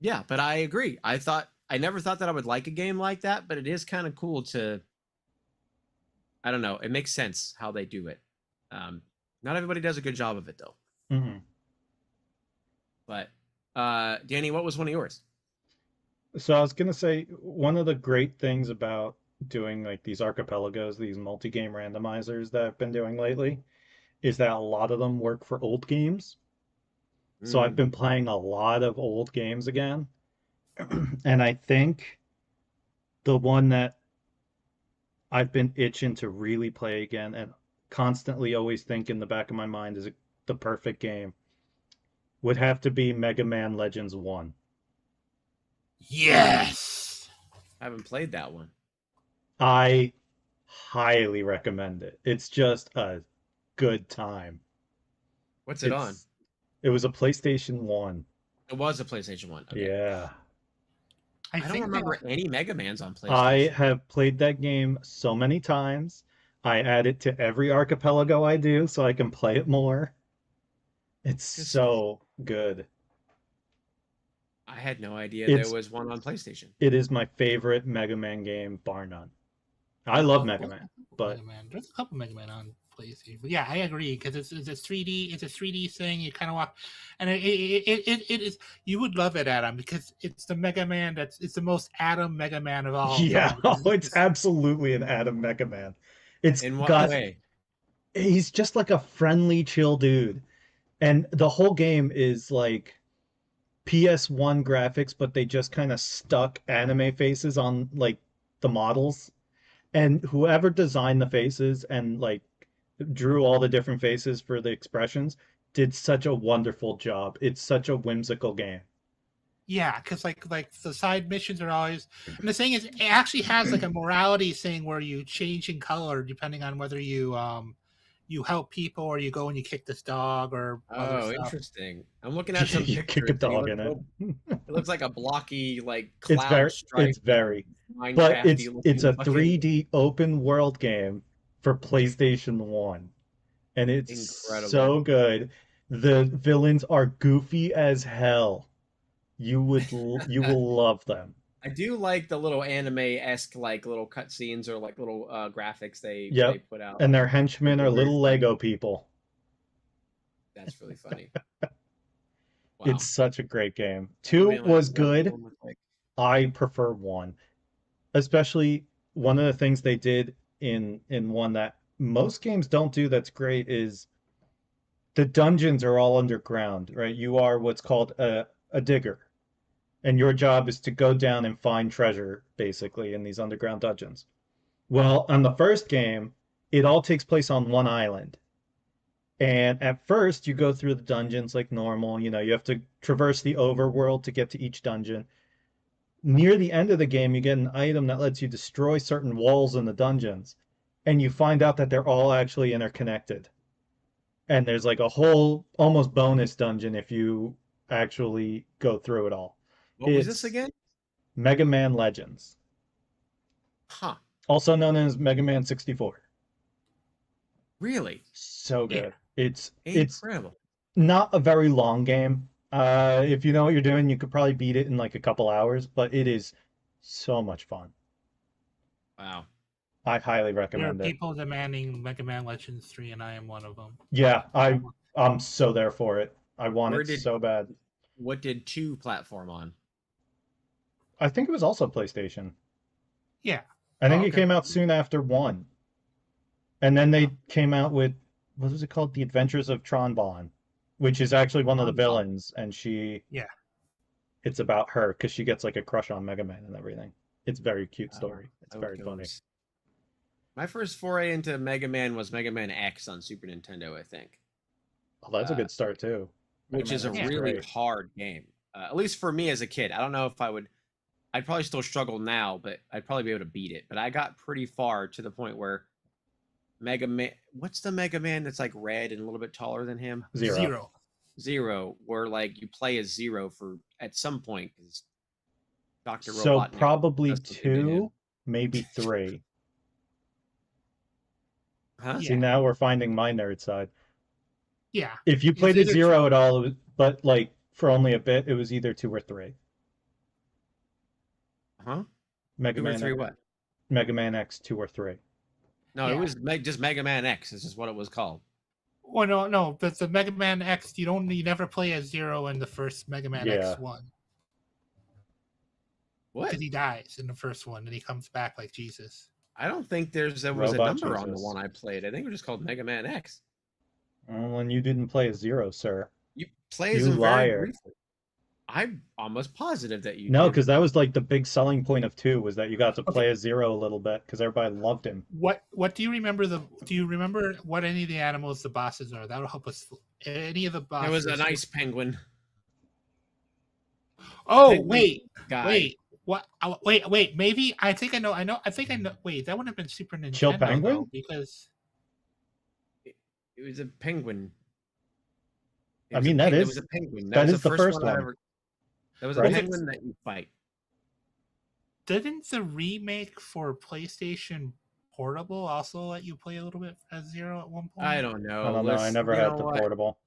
yeah, but I agree. I never thought that I would like a game like that, but it is kind of cool to. I don't know. It makes sense how they do it. Not everybody does a good job of it though. Mhm. But Danny, what was one of yours? So I was gonna say one of the great things about doing like these archipelagos, these multi-game randomizers that I've been doing lately, is that a lot of them work for old games. So I've been playing a lot of old games again. And I think the one that I've been itching to really play again and constantly always think in the back of my mind is the perfect game would have to be Mega Man Legends 1. Yes. I haven't played that one. I highly recommend it. It's just a good time. What's it on? It was a PlayStation 1. It was a PlayStation 1. Okay. Yeah. I don't remember any Mega Mans on PlayStation. I have played that game so many times. I add it to every archipelago I do so I can play it more. It's so good. I had no idea there was one on PlayStation. It is my favorite Mega Man game, bar none. I love Mega Man, but there's a couple Mega Man on PlayStation. But yeah, I agree, because it's a 3D. It's a 3D thing. You kind of walk, and it is. You would love it, Adam, because it's the Mega Man it's the most Adam Mega Man of all. yeah, time. it's absolutely an Adam Mega Man. It's in what got way? He's just like a friendly, chill dude, and the whole game is like PS1 graphics, but they just kind of stuck anime faces on like the models. And whoever designed the faces and like drew all the different faces for the expressions did such a wonderful job. It's such a whimsical game. Yeah, because like the side missions are always, and the thing is, it actually has like a morality thing where you change in color depending on whether you help people or you go and you kick this dog or other stuff. Interesting. I'm looking at some You pictures. kick a dog in it. It looks like a blocky like cloud stripe. It's very, but it's a 3D open world game for PlayStation 1, and it's incredible. so good. The villains are goofy as hell. You will love them. I do like the little anime-esque like little cutscenes or like little graphics they put out. And their henchmen are little Lego people. That's really funny. Wow. It's such a great game. 2 was good. I prefer 1. Especially one of the things they did in 1 that most games don't do that's great is the dungeons are all underground, right? You are what's called a digger, and your job is to go down and find treasure, basically, in these underground dungeons. Well, on the first game, it all takes place on one island. And at first, you go through the dungeons like normal. You know, you have to traverse the overworld to get to each dungeon. Near the end of the game, you get an item that lets you destroy certain walls in the dungeons, and you find out that they're all actually interconnected. And there's like a whole almost bonus dungeon if you actually go through it all. What was this It's again? Mega Man Legends, Huh. also known as Mega Man 64. Really? So Yeah. good. It's Incredible. not a very long game. If you know what you're doing, you could probably beat it in like a couple hours, but it is so much fun. Wow. I highly There are recommend it. people demanding Mega Man Legends 3, and I am one of them. Yeah, I'm so there for it. I want Where it did so bad. what did 2 platform on? I think it was also PlayStation. Yeah. I think Oh, it okay. came out soon after 1. And then they came out with what was it called? The Adventures of Tron, which is actually one of the Tron Bonne. villains, and Yeah. it's about her because she gets like a crush on Mega Man and everything. It's a very cute story. It's How very it funny. goes. My first foray into Mega Man was Mega Man X on Super Nintendo, I think, Oh, that's a good start too. Mega which Man is a X Yeah. really great. hard game. At least for me as a kid. I don't know if I would. I'd probably still struggle now, but I'd probably be able to beat it. But I got pretty far to the point where Mega Man. What's the Mega Man that's like red and a little bit taller than him? Zero. Zero, where like you play as Zero for at some point because Doctor So Robotnik probably does something to him. 2, maybe 3. Huh? See, Yeah. now we're finding my nerd side. Yeah. If you It's played as either Zero at all, but like for only a bit, it was either 2 or 3. Huh? Mega 2 or Man, 3 what? Mega Man X 2 or 3. No, it Yeah. was just Mega Man X. This is what it was called. Well, no. But the Mega Man X, you never play as Zero in the first Mega Man Yeah. X1 What? because he dies in the first one and he comes back like Jesus. I don't think there was a Robot number on the Jesus. one I played. I think it was just called Mega Man X. When you didn't play as Zero, sir. You play as You him very liar. briefly. I'm almost positive that you No, did. because that was like the big selling point of 2 was that you got to play Okay. as Zero a little bit because everybody loved him. What do you remember? Do you remember what any of the animals the bosses are? That'll help us. Any of the bosses. It was a nice penguin. Oh penguin wait, guy. wait. What? Wait. Maybe I think I know. I think I know. Wait, that would have been Super Nintendo Chill Penguin? though, because It was a penguin. I mean, that There was is a penguin. that was is the first I one. ever. That was Right? a penguin that you fight. didn't the remake for PlayStation Portable also let you play a little bit as Zero at one point? I don't know. I don't know. I never you had know the what? portable.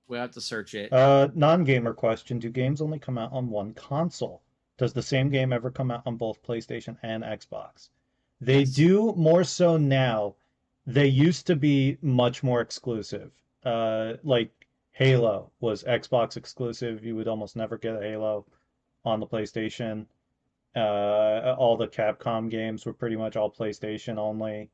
We'll have to search it. Non-gamer question. Do games only come out on one console? Does the same game ever come out on both PlayStation and Xbox? They Yes. do more so now. They used to be much more exclusive. Like Halo was Xbox exclusive. You would almost never get a Halo on the PlayStation. All the Capcom games were pretty much all PlayStation only.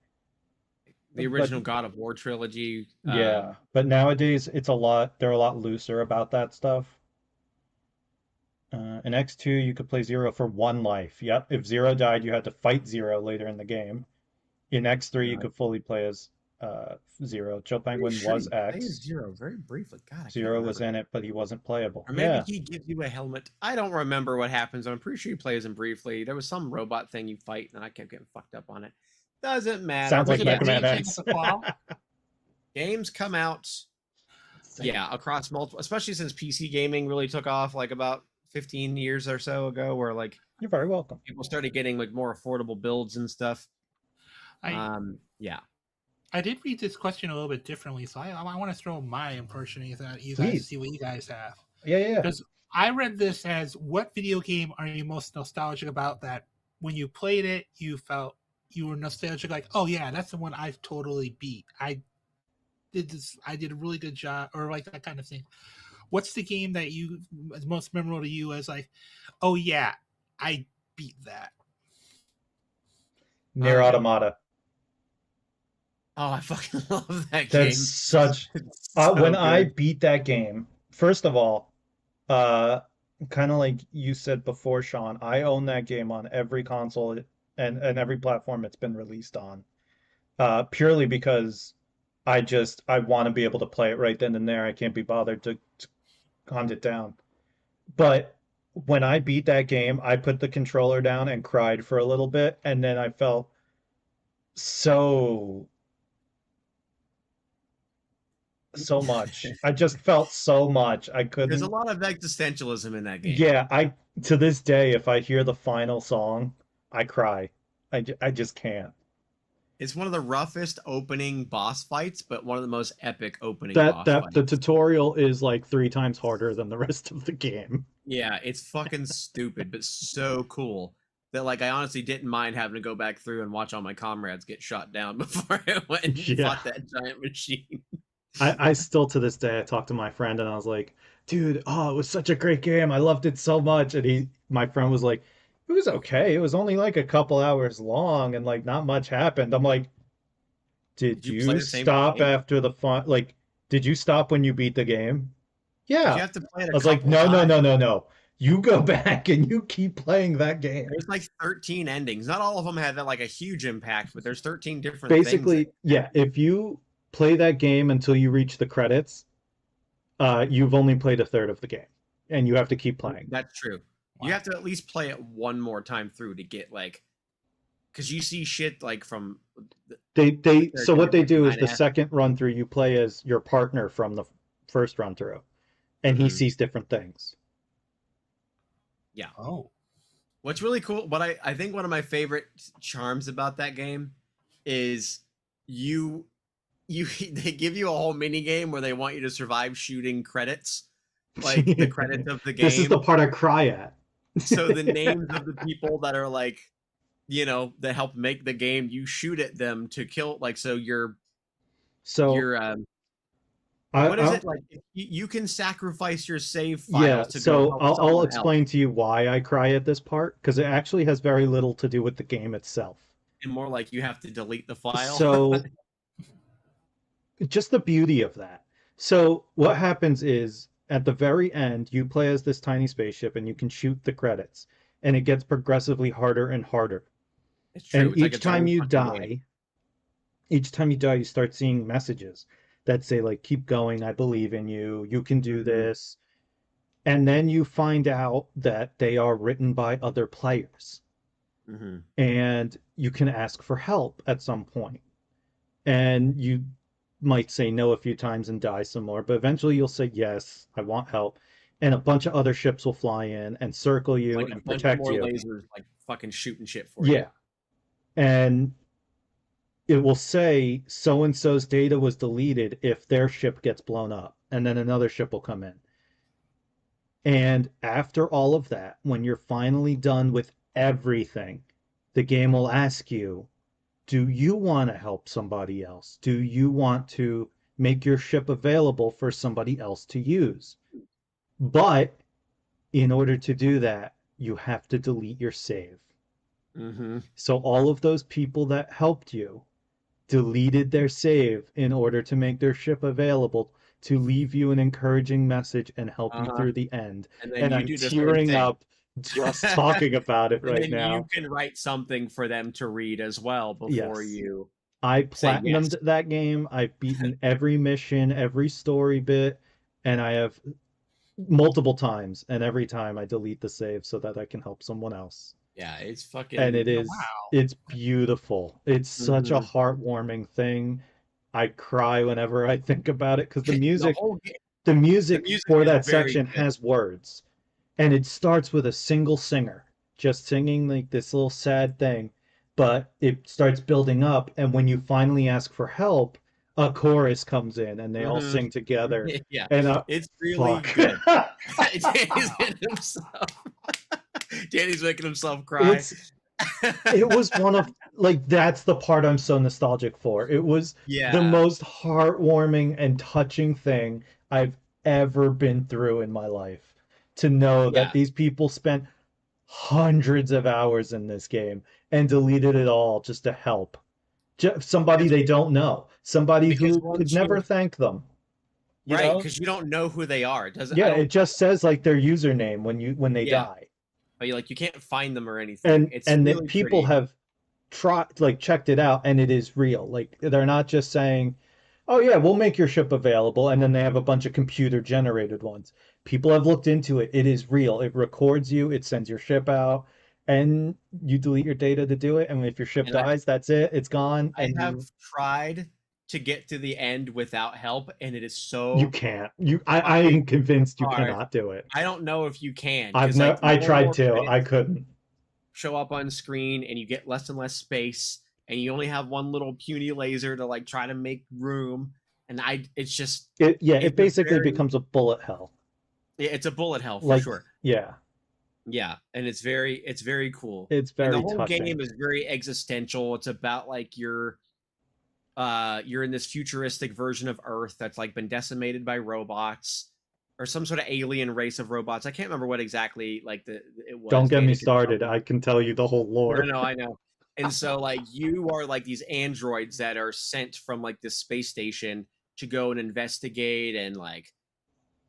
The But original God of War trilogy. yeah, but nowadays they're a lot looser about that stuff. In X2, you could play Zero for 1 life. Yep, if Zero died, you had to fight Zero later in the game. In X3, you Right. could fully play as Zero. Chill Penguin Sure was you play as X. Zero very briefly. God, I can't Zero was remember. in it, but he wasn't playable. Or maybe Yeah, he gives you a helmet. I don't remember what happens. I'm pretty sure he plays him briefly. There was some robot thing you fight, and I kept getting fucked up on it. Doesn't matter. sounds Was like it a Mega Man green thing X. with the claw? Games come out, yeah, across multiple, especially since PC gaming really took off like about 15 years or so ago, where like You're very welcome. people started getting like more affordable builds and stuff. I Yeah. I did read this question a little bit differently, so I want to throw my impression at you guys to Please. see what you guys have. Yeah. Because I read this as, what video game are you most nostalgic about that when you played it, you felt you were nostalgic, like, oh yeah, that's the one I've totally beat. I did a really good job, or like that kind of thing. What's the game that is most memorable to you as like, oh yeah, I beat that? Near Um, Automata. Oh, I fucking love that That's game. such. It's so When I good. beat that game, first of all, uh, kind of like you said before, Sean, I own that game on every console and every platform it's been released on. Purely because I want to be able to play it right then and there. I can't be bothered to hunt it down. But when I beat that game, I put the controller down and cried for a little bit, and then I felt so so much. I just felt so much. I There's a couldn't. lot of existentialism in that game. Yeah, I to this day, if I hear the final song, I cry. I just can't. It's one of the roughest opening boss fights, but one of the most epic opening That boss that the fights. tutorial is like 3 times harder than the rest of the game. Yeah, it's fucking stupid, but so cool that like I honestly didn't mind having to go back through and watch all my comrades get shot down before I went and Yeah. fought that giant machine. I still to this day I talked to my friend and I was like, dude, oh, it was such a great game. I loved it so much. And my friend was like, it was okay. It was only like a couple hours long and like not much happened. I'm like, Did did you play you the same stop game? after the fun? Like, did you stop when you beat the game? Because Yeah. you have to play it I a was like, couple no, no, times. no, no, no. You go back and you keep playing that game. There's like 13 endings. Not all of them have like a huge impact, but there's 13 different things that Basically, yeah, if you play that game until you reach the credits, you've only played a third of the game and you have to keep playing. that's true. You Wow. have to at least play it one more time through to get like because you see shit like from the So character what you're they do is playing the as. second run through, you play as your partner from the first run through, and he Mm-hmm. sees different things. Yeah. Oh. What's really cool, what I think one of my favorite charms about that game is you you they give you a whole mini game where they want you to survive shooting credits, like the credits of the This is the game. part I cry at. So the names of the people that are like, that help make the game, you shoot at them to kill like so So your what is I it like you can sacrifice your save yeah, files to go so help I'll someone else explain to you why I cry at this part because it actually has very little to do with the game itself. and more like you have to delete the file. So just the beauty of that. So what happens is at the very end, you play as this tiny spaceship and you can shoot the credits, and it gets progressively harder and harder. It's true. And It's like its own fucking game. each time you die, you start seeing messages that say like, "Keep going, I believe in you. You can do Mhm. this." And then you find out that they are written by other players, Mhm. and you can ask for help at some point. And you might say no a few times and die some more, but eventually you'll say yes, I want help, and a bunch of other ships will fly in and circle you Like a and bunch of protect more you. lasers, like fucking shooting shit for you. Yeah, and it will say so and so's data was deleted if their ship gets blown up, and then another ship will come in. And after all of that, when you're finally done with everything, the game will ask you, do you want to help somebody else? Do you want to make your ship available for somebody else to use? But in order to do that, you have to delete your save. Mhm. So all of those people that helped you deleted their save in order to make their ship available to leave you an encouraging message and help you Uh-huh. through the end. And then And you I'm do the same tearing thing. up just talking about it And right then you now. can write something for them to read as well before Yes. you I say yes. platinumed that game. I've beaten every mission, every story bit, and I have multiple times, and every time I delete the save so that I can help someone else. Yeah, it's And fucking Wow. it's beautiful. It's such a mhm. heartwarming thing. I cry whenever I think about it because the The music whole game, the the music music for is that very section good. has words, and it starts with a single singer just singing like this little sad thing, but it starts building up, and when you finally ask for help, a chorus comes in and they all Mhm. sing together. Yeah, And it's really fuck. good. Danny's making himself Danny's making himself cry. It's it was one of like that's the part I'm so nostalgic for. It was the Yeah. most heartwarming and touching thing I've ever been through in my life. To know that Yeah. these people spent hundreds of hours in this game and deleted it all just to help. Somebody Because they don't know, somebody because who could once never you thank them. You right, know? because you don't know who they are. It doesn't I Yeah, it don't just says like their username when they yeah, die. but you can't find them or anything. It's And that really people pretty. have tried like checked it out and it is real. Like they're not just saying, "Oh yeah, we'll make your ship available," and then they have a bunch of computer generated ones. People have looked into it. It is real. It records you, it sends your ship out, and you delete your data to do it. And if your ship And dies, that's it. It's gone, I and have tried to get to the end without help, and it is you so can't. I fucking am convinced you hard. cannot do it. I don't know if you can I've because no like I more and tried more to. I credits couldn't. show up on screen, and you get less and less space, and you only have one little puny laser to like try to make room. And it's just It it's a basically very becomes a bullet hell. it's a bullet hell for Like sure. yeah, Yeah, and it's very cool. it's And the very whole touching. game is very existential. It's about like you're in this futuristic version of Earth that's like been decimated by robots or some sort of alien race of robots. I can't remember what exactly like the it Don't was. get me Veda could tell started. me. I can tell you the whole No, lore. no, I know. And so like you are like these androids that are sent from like this space station to go and investigate and like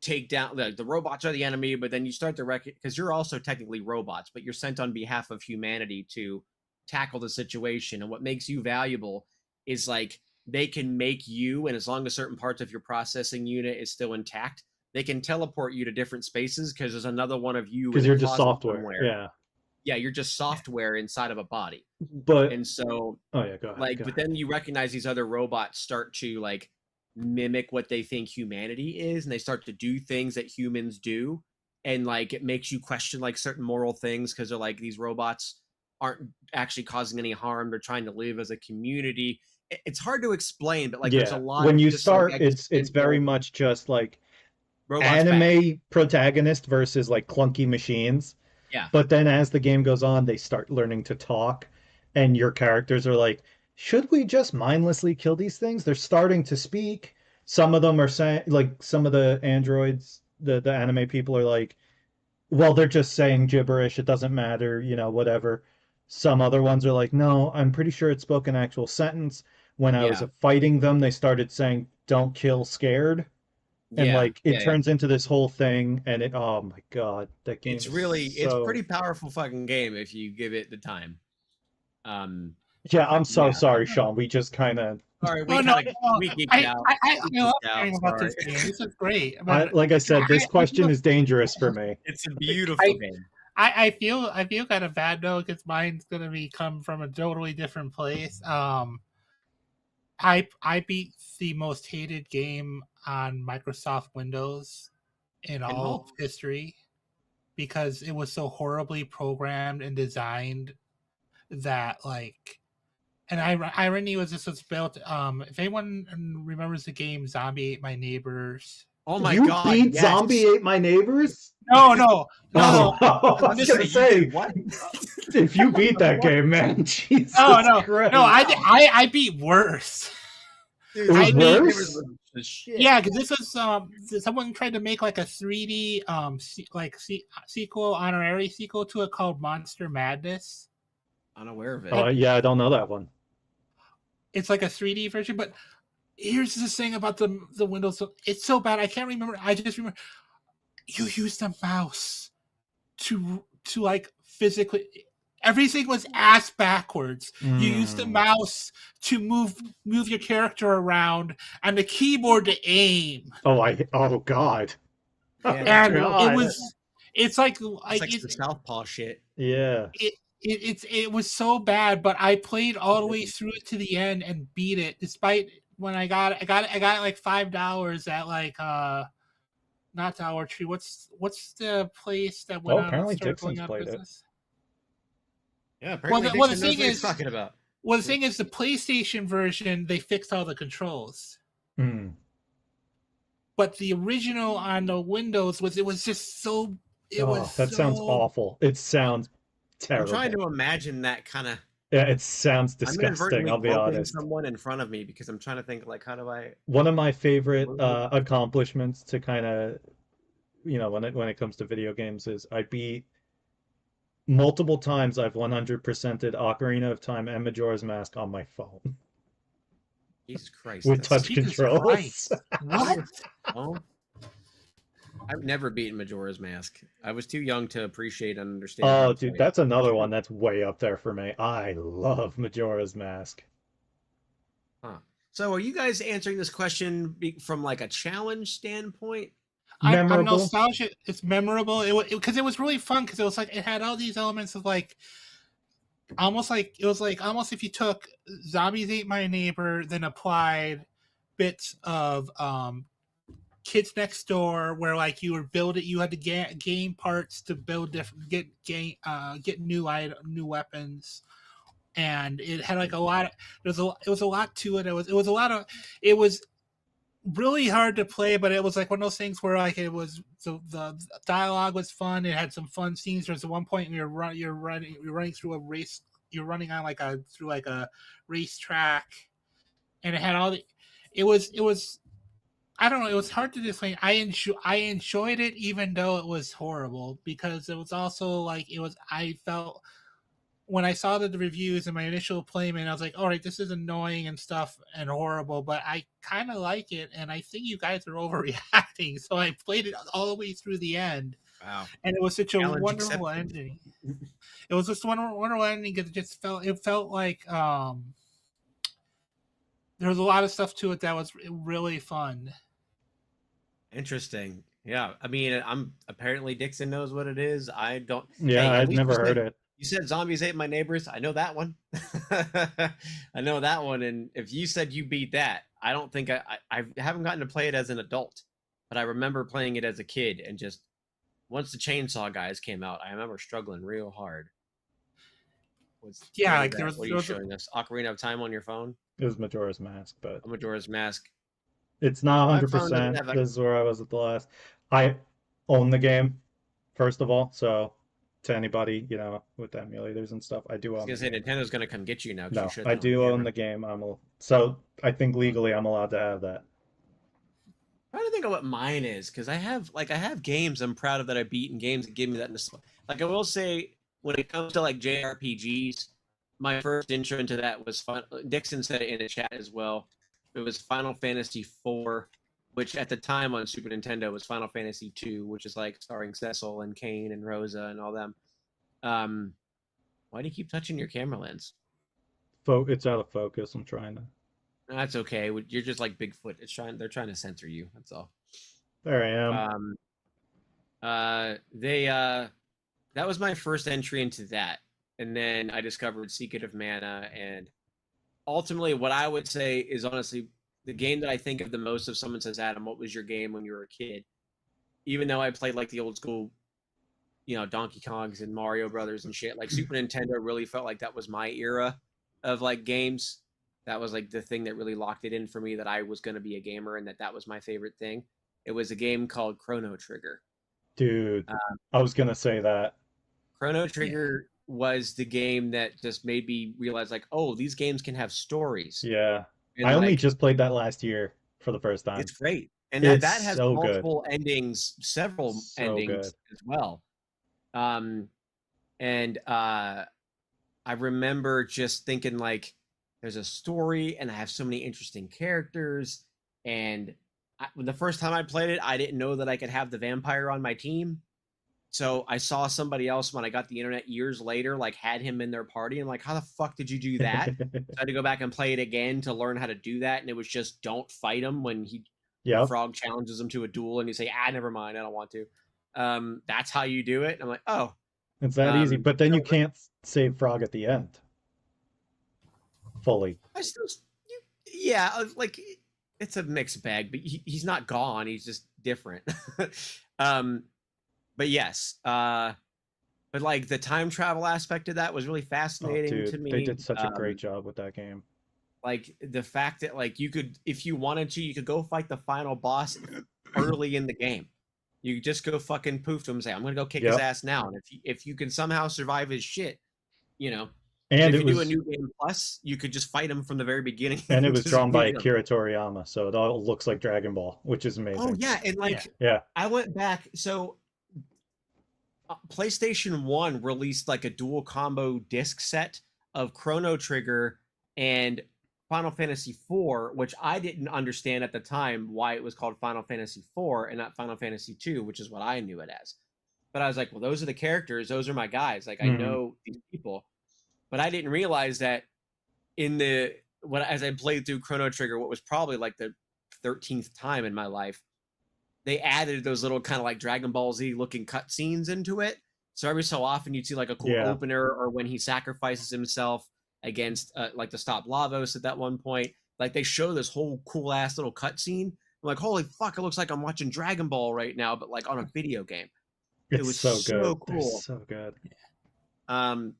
take down like the robots are the enemy, but then you start to recognize because you're also technically robots, but you're sent on behalf of humanity to tackle the situation. And what makes you valuable is like they can make you, and as long as certain parts of your processing unit is still intact, they can teleport you to different spaces because there's another one of you Because in a you're just closet software. somewhere. Yeah. Yeah, you're just software inside of a body. But And so oh yeah, go ahead. like Go but ahead. then you recognize these other robots start to like mimic what they think humanity is, and they start to do things that humans do, and like it makes you question like certain moral things because they're like these robots aren't actually causing any harm, they're trying to live as a community. It's hard to explain, but like there's a Yeah. lot When of you just like start, it's very existential much just like robots bad. anime protagonist versus like clunky machines. Yeah, But then as the game goes on, they start learning to talk, and your characters are like, should we just mindlessly kill these things? They're starting to speak. Some of them are saying, like, some of the androids, the anime people are like, well, they're just saying gibberish. It doesn't matter, whatever. Some other ones are like, no, I'm pretty sure it spoke an actual sentence. When I was yeah, fighting them, they started saying, don't kill scared. And yeah, like it yeah, yeah. turns into this whole thing, and oh my God, that game It's is really it's so. pretty powerful fucking game if you give it the time. Yeah, I'm so Yeah. sorry, Sean. We just kind of, Sorry, Oh no, no, we geeked out. We I love geeked out. hearing about Sorry. this game. This is great. I But like I said, this I question is dangerous for me. It's a Like, beautiful game. I feel kind of bad though because mine's gonna be come from a totally different place. I beat the most hated game on Microsoft Windows in all of Pinball? history because it was so horribly programmed and designed that like and irony was this was built if anyone remembers the game Zombie Ate My Neighbors. Oh my you god, beat yes. Zombie Ate My Neighbors? No, no, no, Oh, no. I was This gonna Say, you say, did what? if you beat that What? game, man, No, Jesus no, no. Christ. I beat worse. Dude, It was I Zombie beat Neighbors worse? was the shit. yeah, because this was someone tried to make like a 3D sequel honorary sequel to it called Monster Madness. Unaware of it. Oh, yeah, I don't know that one. It's like a 3D version, but here's the thing about the Windows. It's so bad. I can't remember. I just remember you use the mouse to like physically. Everything was ass backwards. You use the Mm. mouse to move your character around, and the keyboard to aim. Oh God. Oh Yeah, And it God. was. It's like it's like some Southpaw shit. Yeah. it was so bad, but I played all the way through it to the end and beat it, despite when I got like $5 at like not Dollar Tree. What's the place that went Oh, out apparently started going Dixon's out of played it. business? Yeah, apparently Well, Dixon knows what he's talking about. the thing is, the PlayStation version they fixed all the controls, Mm. but the original on the Windows was just so. It was Oh, that sounds so. awful. It sounds I'm trying terrible. to imagine that kind of. Yeah, it sounds I'm disgusting, inadvertently I'll be groping honest. someone in front of me because I'm trying to think like how do I. One of my favorite accomplishments to kind of, when it comes to video games is I beat multiple times I've 100%ed Ocarina of Time and Majora's Mask on my phone. Jesus Christ. with touch Jesus controls. Christ. What? Oh, I've never beaten Majora's Mask. I was too young to appreciate and understand how Oh, to dude, play it. that's another one that's way up there for me. I love Majora's Mask. Huh. So are you guys answering this question from like a challenge standpoint? I'm Memorable. nostalgic. It's memorable. Because it was really fun because it was like it had all these elements of like almost like it was like almost if you took Zombies Ate My Neighbor, then applied bits of Kids Next Door, where like you were building, you had to gain parts to build different, get new weapons, and it had like a lot. It was a lot to it. It was a lot of. It was really hard to play, but it was like one of those things where like it was the dialogue was fun. It had some fun scenes. There's one point you're running through a race. You're running on like a through like a racetrack, and it had all the. It was I don't know. It was hard to explain. I enjoyed it even though it was horrible because it was also like it was. I felt when I saw the reviews and my initial playment, I was like, all right, this is annoying and stuff and horrible, but I kind of like it, and I think you guys are overreacting. So I played it all the way through the end, Wow. and it was such a Challenge wonderful accepted. ending. It was just wonderful ending. It felt like there was a lot of stuff to it that was really fun. Interesting. Yeah. I mean, I'm apparently Dixon knows what it is. I don't. Yeah, Hey, at I'd least never heard it. you said zombies ate my neighbors. I know that one. I know that one. And if you said you beat that, I don't think I haven't gotten to play it as an adult, but I remember playing it as a kid and just once the chainsaw guys came out, I remember struggling real hard. Yeah, What is like that? What are you showing us? Ocarina of Time on your phone? It was Majora's Mask, but A Majora's Mask. it's not My phone doesn't 100%. have. This is where I was at the last. I own the game, first of all, so to anybody, with emulators and stuff, I do I was own gonna the say game. Nintendo's gonna come get you now because you No, showed I that on do own camera. the game. So I think legally I'm allowed to have that. Trying to think of what mine is because I have games I'm proud of that I beat and games that give me that like I will say when it comes to like JRPGs, my first intro into that was fun. Dixon said it in the chat as well. It was Final Fantasy IV, which at the time on Super Nintendo was Final Fantasy II, which is like starring Cecil and Kane and Rosa and all them. Why do you keep touching your camera lens? It's out of focus. I'm trying to. That's okay. You're just like Bigfoot. They're trying to censor you. That's all. There I am. That was my first entry into that, and then I discovered Secret of Mana, and ultimately, what I would say is honestly the game that I think of the most if someone says, "Adam, what was your game when you were a kid?" Even though I played like the old school, Donkey Kongs and Mario Brothers and shit, like Super Nintendo really felt like that was my era of like games. That was like the thing that really locked it in for me that I was going to be a gamer and that was my favorite thing. It was a game called Chrono Trigger. Dude, I was gonna say that. Chrono Trigger was the game that just made me realize, like, oh, these games can have stories. Yeah. And I only like, just played that last year for the first time. it's great. And It's that has so good. multiple endings, several So good. endings as well. And I remember just thinking like, there's a story, and I have so many interesting characters. And the first time I played it, I didn't know that I could have the vampire on my team. So I saw somebody else when I got the internet years later, like had him in their party. And like, how the fuck did you do that? So I had to go back and play it again to learn how to do that. And it was just don't fight him when Yep. Frog challenges him to a duel, and you say, never mind, I don't want to. That's how you do it. And I'm like, oh, It's that easy. But then you so can't save Frog at the end fully. I still, yeah, like it's a mixed bag, but he's not gone. He's just different. But yes, but like the time travel aspect of that was really fascinating to me. They did such a great job with that game. Like the fact that like you could, if you wanted to, you could go fight the final boss early in the game. You just go fucking poof to him and say, "I'm gonna go kick his ass now." And if you can somehow survive his shit, And if you do a new game plus, you could just fight him from the very beginning. And it was drawn by Akira Toriyama, so it all looks like Dragon Ball, which is amazing. Oh yeah, and like I went back, so PlayStation 1 released like a dual combo disc set of Chrono Trigger and Final Fantasy IV, which I didn't understand at the time why it was called Final Fantasy IV and not Final Fantasy II, which is what I knew it as. But I was like, well, those are the characters. Those are my guys. Like, I know these people. But I didn't realize that as I played through Chrono Trigger, what was probably like the 13th time in my life, they added those little kind of like Dragon Ball Z looking cutscenes into it. So every so often you'd see like a cool opener, or when he sacrifices himself against like to stop Lavos at that one point. Like they show this whole cool ass little cutscene. I'm like, holy fuck, it looks like I'm watching Dragon Ball right now, but like on a video game. It was so good. cool. They're so good. And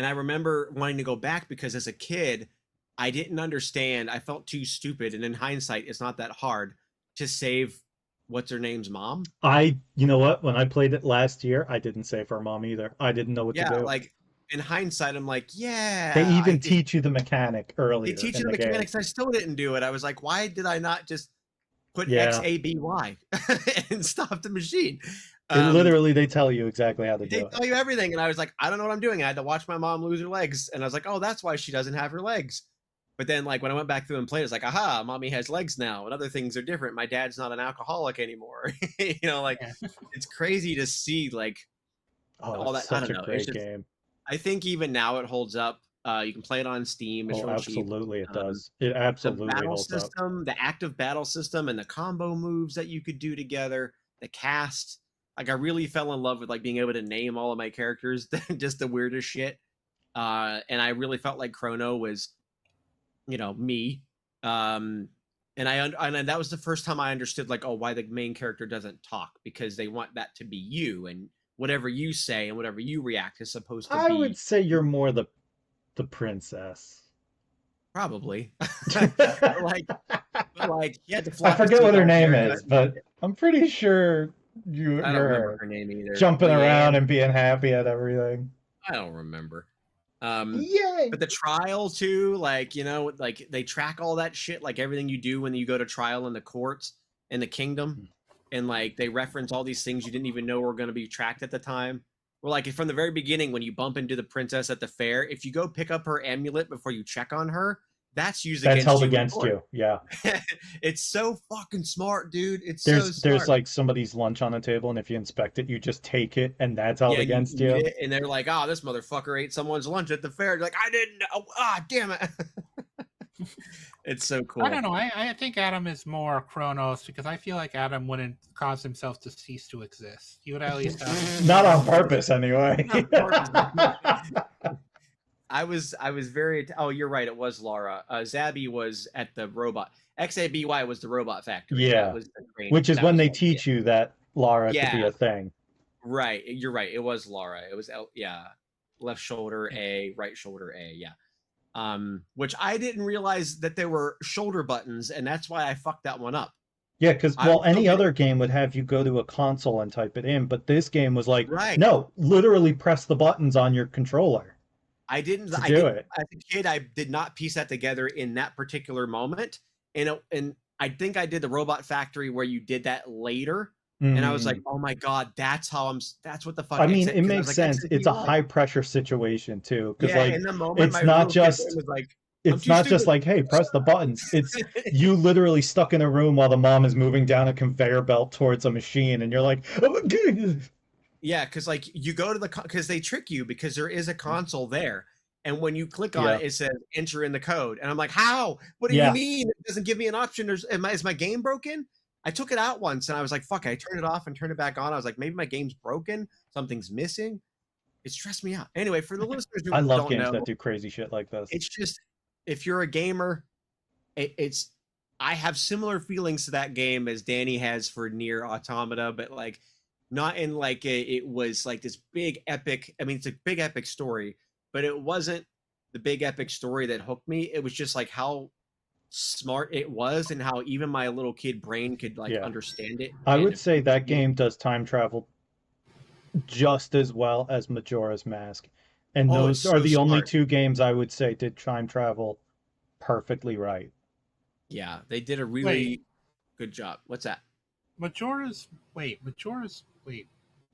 I remember wanting to go back because as a kid, I didn't understand. I felt too stupid. And in hindsight, it's not that hard to save what's her name's mom. You know what? When I played it last year, I didn't save her mom either. I didn't know what to do. Like in hindsight, I'm like, yeah. They even teach you the mechanic earlier. They teach you the mechanics. I still didn't do it. I was like, why did I not just put X, A, B, Y and stop the machine? Literally, they tell you exactly how to do it. They tell you everything. And I was like, I don't know what I'm doing. I had to watch my mom lose her legs. And I was like, oh, that's why she doesn't have her legs. But then, like, when I went back through and played, it's like, aha, mommy has legs now. And other things are different. My dad's not an alcoholic anymore. It's crazy to see, like, all that. Such a great game. I think even now it holds up. You can play it on Steam. It's absolutely, it does. It absolutely holds up. The active battle system, and the combo moves that you could do together. The cast. Like I really fell in love with like being able to name all of my characters, just the weirdest shit. And I really felt like Chrono was, me. And that was the first time I understood like, why the main character doesn't talk, because they want that to be you, and whatever you say and whatever you react is supposed to be. I would say you're more the princess. Probably. like yeah. I forget what her name is, but I'm pretty sure I don't remember her name either. Jumping around and being happy at everything. I don't remember. Yay! But the trial too, like they track all that shit, like everything you do when you go to trial in the courts in the kingdom, and like they reference all these things you didn't even know were going to be tracked at the time. Or like from the very beginning, when you bump into the princess at the fair, if you go pick up her amulet before you check on her, that's held against you. Yeah. It's so fucking smart, dude. There's like somebody's lunch on the table, and if you inspect it, you just take it, and that's held against you. And they're like, oh, this motherfucker ate someone's lunch at the fair. You're like, I didn't know. Damn it. It's so cool. I don't know. I think Adam is more Kronos, because I feel like Adam wouldn't cause himself to cease to exist. He would at least not on purpose anyway. I was very. Oh, you're right. It was Laura. Zabby was at the robot. XABY was the robot factory. Yeah, which is when they teach you that Laura could be a thing. Right. You're right. It was Laura. It was left shoulder A, right shoulder A. Yeah. Which I didn't realize that there were shoulder buttons, and that's why I fucked that one up. Yeah, because any other game would have you go to a console and type it in, but this game was like, no, literally press the buttons on your controller. I didn't do it. As a kid, I did not piece that together in that particular moment. And I think I did the Robot Factory where you did that later. And I was like, oh my God, that's what the fuck. I mean, it makes sense. It's a high pressure situation too. Because in the moment, it's not just like, hey, press the buttons. It's you literally stuck in a room while the mom is moving down a conveyor belt towards a machine. And you're like, oh, yeah, because like you go to because they trick you, because there is a console there, and when you click on it, it says enter in the code, and I'm like, how? What do you mean? It doesn't give me an option. Is my game broken? I took it out once, and I was like, fuck. I turned it off and turned it back on. I was like, maybe my game's broken. Something's missing. It stressed me out. Anyway, for the listeners who I love games that do crazy shit like this. It's just, if you're a gamer, I have similar feelings to that game as Danny has for Nier Automata, but like. Not in like it was like this big epic. I mean, it's a big epic story, but it wasn't the big epic story that hooked me. It was just like how smart it was, and how even my little kid brain could like understand it. I would say that game does time travel just as well as Majora's Mask, and those are the only two games I would say did time travel perfectly right. Yeah, they did a really good job. What's that? Majora's Wait.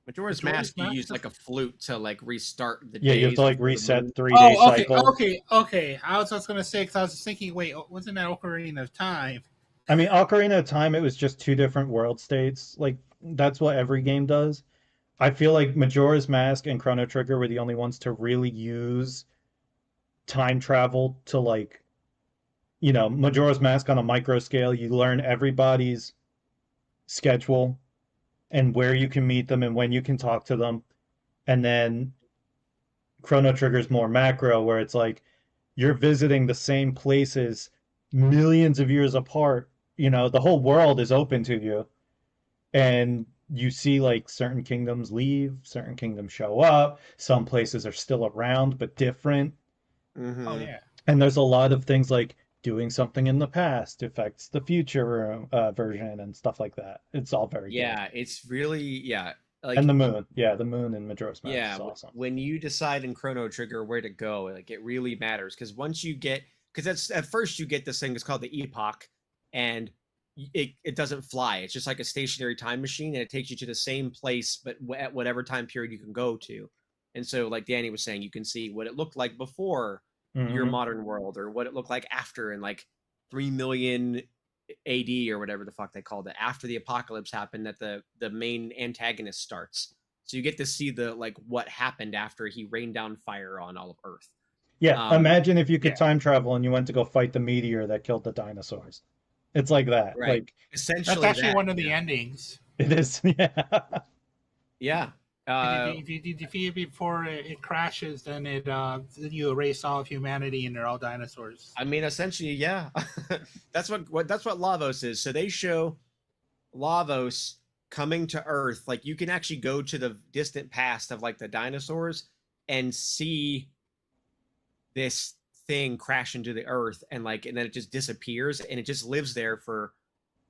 Majora's Majora's Mask, you Mask. use like a flute to like restart the Yeah, you have days to like before the reset moon. 3 day Oh, okay, cycle. okay. I was just gonna say because I was thinking, wait, wasn't that Ocarina of Time? I mean, Ocarina of Time, it was just two different world states. Like that's what every game does. I feel like Majora's Mask and Chrono Trigger were the only ones to really use time travel to like, Majora's Mask on a micro scale. You learn everybody's schedule and where you can meet them and when you can talk to them. And then Chrono Trigger's more macro, where it's like you're visiting the same places millions of years apart. The whole world is open to you, and you see like certain kingdoms leave, certain kingdoms show up, some places are still around but different. Oh Mm-hmm. yeah. And there's a lot of things like doing something in the past affects the future version and stuff like that. It's all very good. Yeah, it's really And like the moon, yeah, the moon in Majora's Mask yeah. is awesome. When you decide in Chrono Trigger where to go, like it really matters because once you get because that's at first you get this thing that's called the epoch, and it doesn't fly. It's just like a stationary time machine, and it takes you to the same place, but at whatever time period you can go to. And so, like Danny was saying, you can see what it looked like before your Hmm. modern world, or what it looked like after, in like 3 million AD or whatever the fuck they called it, after the apocalypse happened, that the main antagonist starts. So you get to see the like what happened after he rained down fire on all of Earth. Yeah, Um, imagine if you could Yeah. time travel and you went to go fight the meteor that killed the dinosaurs. It's like that. right. Like That's Essentially actually that. one of the Yeah. endings. it is. Yeah. Yeah. If you defeat it before it crashes, then you erase all of humanity and they're all dinosaurs. I mean, essentially, yeah. That's what Lavos is. So they show Lavos coming to Earth. Like you can actually go to the distant past of like the dinosaurs and see this thing crash into the Earth, and then it just disappears, and it just lives there for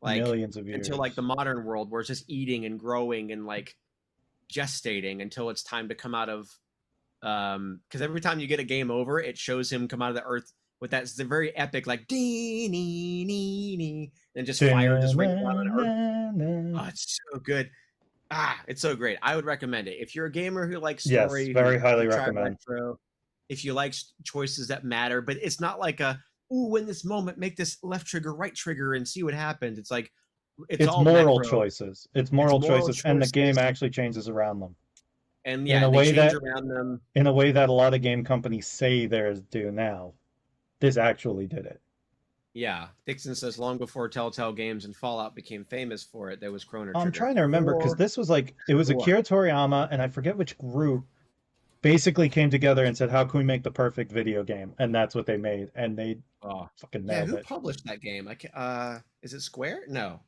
like Millions of until like years. the modern world where it's just eating and growing and like gestating until it's time to come out of because every time you get a game over, it shows him come out of the earth with that the very epic like dee nee nee nee, and just fire just raining down on earth. Oh, it's so good. It's so great. I would recommend it if you're a gamer who likes Yes, story, who very wants to highly try recommend. retro, if you like choices that matter, but it's not like a ooh, in this moment make this left trigger right trigger and see what happens. It's like it's It's all moral macro. choices. It's It's moral moral choices, and the game choices, actually changes around them and in yeah, a they way change that around them. in a way that a lot of game companies say theirs do now. This actually did it. Yeah, Dixon says long before Telltale Games and Fallout became famous for it, there was Chrono I'm Trigger. trying to remember because For this was like it was sure. Akira Toriyama, and I forget which group basically came together and said, "How can we make the perfect video game?" And that's what they made, and they Oh, fucking yeah. nailed Who it. published that game? Is it Square? No.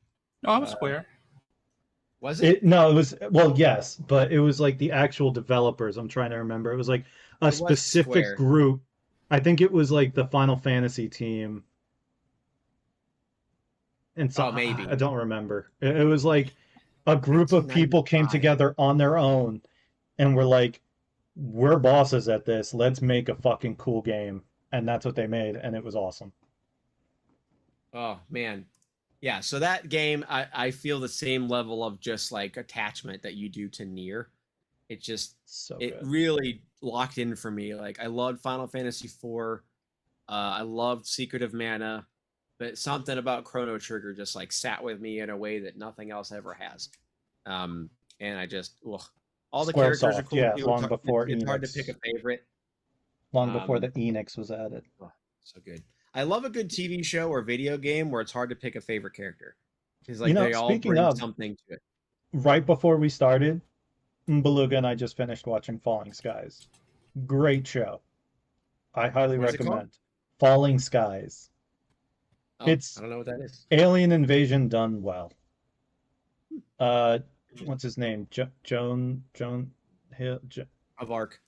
No, I'm Uh, Square. was it? It no, it was well, yes, but it was like the actual developers. I'm trying to remember. It was like a It was specific Square. group. I think it was like the Final Fantasy team, and so Oh, maybe. I don't remember. It was like a group of people came 1995. together on their own and were like, "We're bosses at this. Let's make a fucking cool game." And that's what they made, and it was awesome. Oh man. Yeah. So that game, I feel the same level of just like attachment that you do to Nier. It just So it good. really locked in for me. Like I loved Final Fantasy IV. I loved Secret of Mana, but something about Chrono Trigger just like sat with me in a way that nothing else ever has. Um, and I just, ugh. All the characters are Squaresoft, cool yeah, too. long before It's hard to pick a Enix, favorite. long before Um, the Enix was added. oh, so good. I love a good TV show or video game where it's hard to pick a favorite character because like they all Speaking bring of, something to it. right before we started, Beluga and I just finished watching Falling Skies. Great show. I highly What is it called? recommend. Falling Skies. Oh, I It's don't know what that is. alien invasion done well. Uh, what's his name? Joan Hill. Of Arc.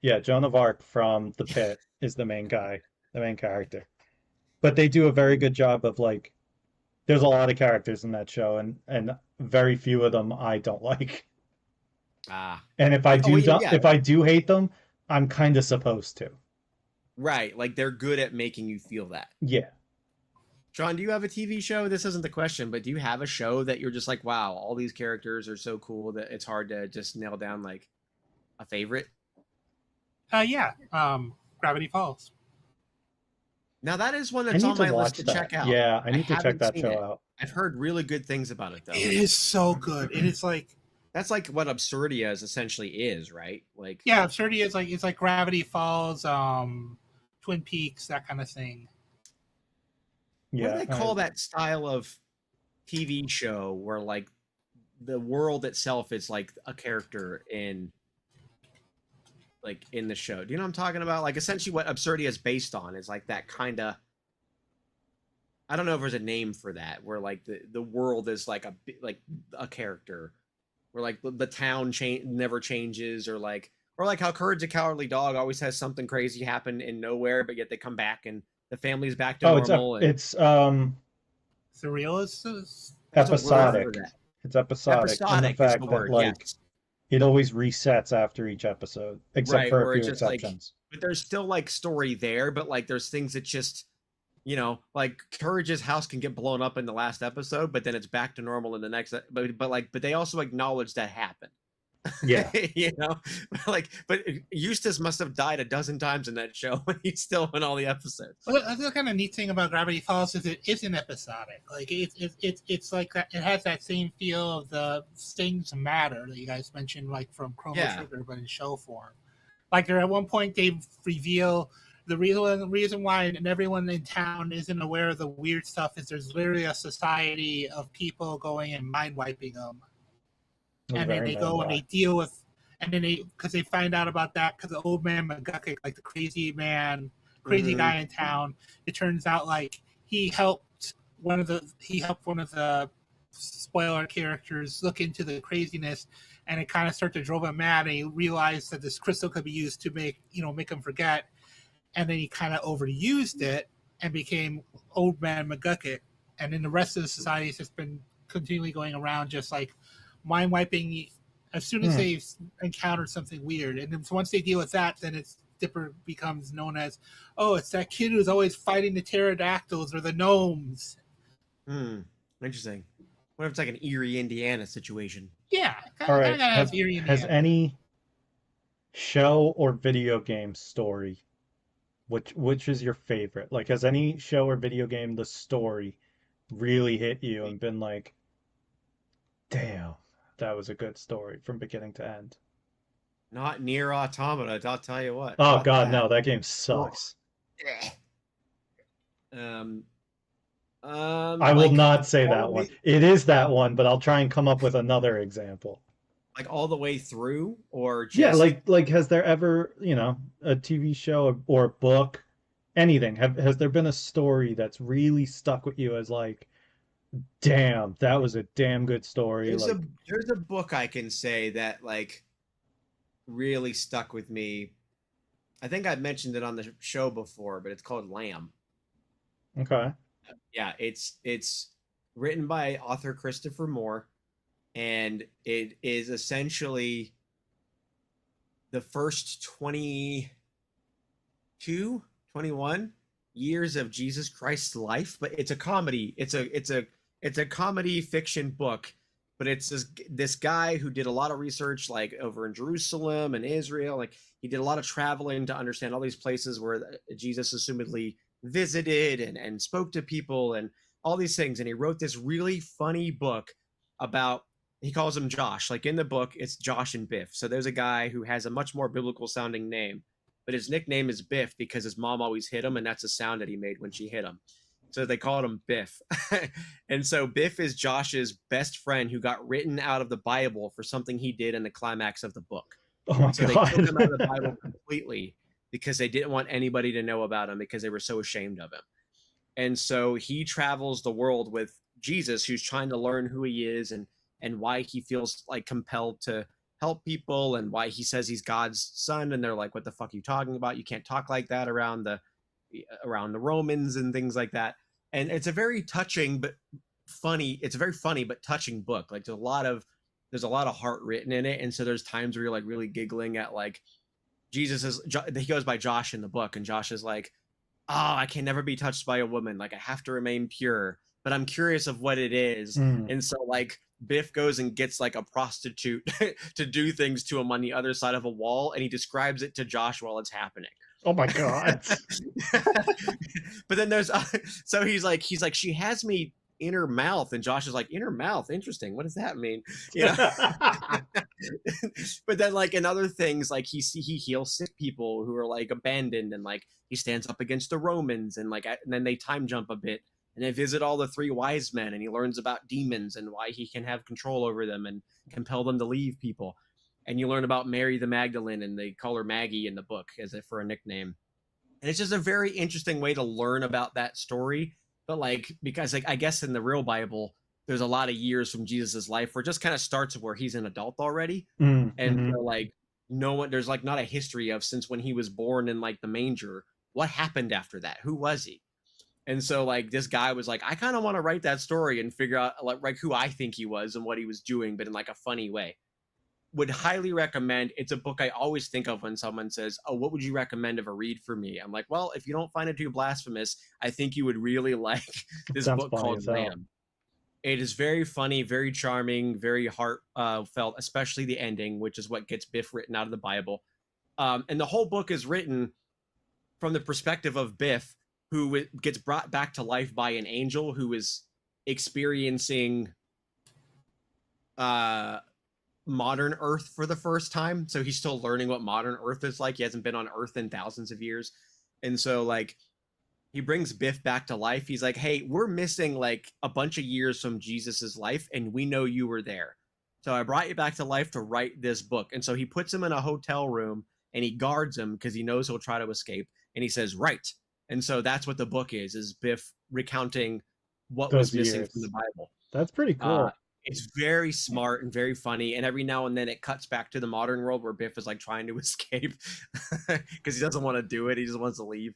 Yeah, Joan of Arc from The Pit is the main guy, the main character. But they do a very good job of like. There's a lot of characters in that show, and very few of them I don't like. Ah. And Oh, yeah. if I do hate them, I'm kind of supposed to. Right. Like they're good at making you feel that. Yeah. John, do you have a TV show? This isn't the question, but do you have a show that you're just like, wow, all these characters are so cool that it's hard to just nail down like a favorite? Yeah. Gravity Falls. Now that is one I that's need on to my list watch to that. check out. Yeah, I I need to check haven't that seen show it. out. I've heard really good things about it though. It is so good. It is like, That's like what Absurdia is essentially is, right? Like, yeah, Absurdity is like, it's like Gravity Falls, Twin Peaks, that kind of thing. what do Yeah, they call that style of TV show where like the world itself is like a character in the show? Do you know what I'm talking about? Like essentially what Absurdia is based on is like that kind of, I don't know if there's a name for that, where like the world is like a character, where like the town never changes, or like how Courage the Cowardly Dog always has something crazy happen in nowhere, but yet they come back and the family's back to oh, normal. it's Surreal is There's a word for episodic. that. It's episodic in the Episodic is the fact that word, like yes. it always resets after each episode, except Right, for a where few it's just like, exceptions. but there's still like story there, but like there's things that just, you know, like Courage's house can get blown up in the last episode, but then it's back to normal in the next. But they also acknowledge that happened. Yeah. You know, like, but Eustace must have died a dozen times in that show, and he's still in all the episodes. Well, that's the kind of neat thing about Gravity Falls is it isn't episodic. Like it's like that. It has that same feel of the things matter that you guys mentioned, like from Chrono Trigger, but in show form. Like there at one point they reveal the reason why everyone in town isn't aware of the weird stuff is there's literally a society of people going and mind wiping them. And then they go and they deal with, and then because they find out about that because the old man McGuckick, like the crazy guy in town, it turns out like he helped one of the spoiler characters look into the craziness, and it kind of started to drove him mad, and he realized that this crystal could be used to make him forget, and then he kind of overused it and became old man McGuckick, and then the rest of the society has just been continually going around just like mind wiping as soon as they've encountered something weird. And then once they deal with that, then it's Dipper becomes known as, oh, it's that kid who's always fighting the pterodactyls or the gnomes. Interesting. What if it's like an Erie, Indiana situation? Yeah. All right. Has any show or video game story, which is your favorite? Like, has any show or video game, the story really hit you and been like, damn, that was a good story from beginning to end? Not Near Automata, I'll tell you what. Oh God, no, that game sucks. I will not say that one. It is that one, but I'll try and come up with another example. Like all the way through, or just... Yeah, like has there ever, a TV show or a book, anything? Has there been a story that's really stuck with you as like, damn, that was a damn good story? There's a book I can say that like really stuck with me. I think I've mentioned it on the show before, but it's called Lamb. Okay. Yeah, it's written by author Christopher Moore, and it is essentially the first 21 years of Jesus Christ's life, but it's a comedy. It's a comedy fiction book, but it's this guy who did a lot of research like over in Jerusalem and Israel. Like he did a lot of traveling to understand all these places where Jesus assumedly visited and spoke to people and all these things. And he wrote this really funny book about, he calls him Josh. Like in the book, it's Josh and Biff. So there's a guy who has a much more biblical sounding name, but his nickname is Biff because his mom always hit him, and that's the sound that he made when she hit him. So they called him Biff. And so Biff is Josh's best friend who got written out of the Bible for something he did in the climax of the book. Oh my so God. They took him out of the Bible completely because they didn't want anybody to know about him because they were so ashamed of him. And so he travels the world with Jesus, who's trying to learn who he is and why he feels like compelled to help people and why he says he's God's son. And they're like, what the fuck are you talking about? You can't talk like that around the Romans and things like that. And it's a very touching but funny, it's a very funny but touching book. Like there's a lot of heart written in it. And so there's times where you're like really giggling at like he goes by Josh in the book, and Josh is like, I can never be touched by a woman. Like I have to remain pure, but I'm curious of what it is. And so like Biff goes and gets like a prostitute to do things to him on the other side of a wall, and he describes it to Josh while it's happening. Oh my god. But then there's so he's like she has me in her mouth, and Josh is like, in her mouth, interesting, what does that mean? But then like in other things, like he heals sick people who are like abandoned, and like he stands up against the Romans, and like and then they time jump a bit and they visit all the three wise men, and he learns about demons and why he can have control over them and compel them to leave people. And you learn about Mary the Magdalene, and they call her Maggie in the book as if for a nickname. And it's just a very interesting way to learn about that story. But like, because like I guess in the real Bible, there's a lot of years from Jesus's life where it just kind of starts where he's an adult already. And so like no one, there's like not a history of since when he was born in like the manger, what happened after that? Who was he? And so like this guy was like, I kind of want to write that story and figure out like who I think he was and what he was doing, but in like a funny way. Would highly recommend. It's a book I always think of when someone says, oh, what would you recommend of a read for me? I'm like, well, if you don't find it too blasphemous, I think you would really like this book called Lamb. It is very funny, very charming, very heartfelt, especially the ending, which is what gets Biff written out of the Bible. And the whole book is written from the perspective of Biff, who gets brought back to life by an angel who is experiencing modern Earth for the first time. So he's still learning what modern Earth is like. He hasn't been on Earth in thousands of years. And so like he brings Biff back to life. He's like, hey, we're missing like a bunch of years from Jesus's life, and we know you were there. So I brought you back to life to write this book. And so he puts him in a hotel room and he guards him because he knows he'll try to escape. And he says, write. And so that's what the book is Biff recounting what was missing from the Bible. That's pretty cool. It's very smart and very funny, and every now and then it cuts back to the modern world where Biff is like trying to escape because he doesn't want to do it. He just wants to leave,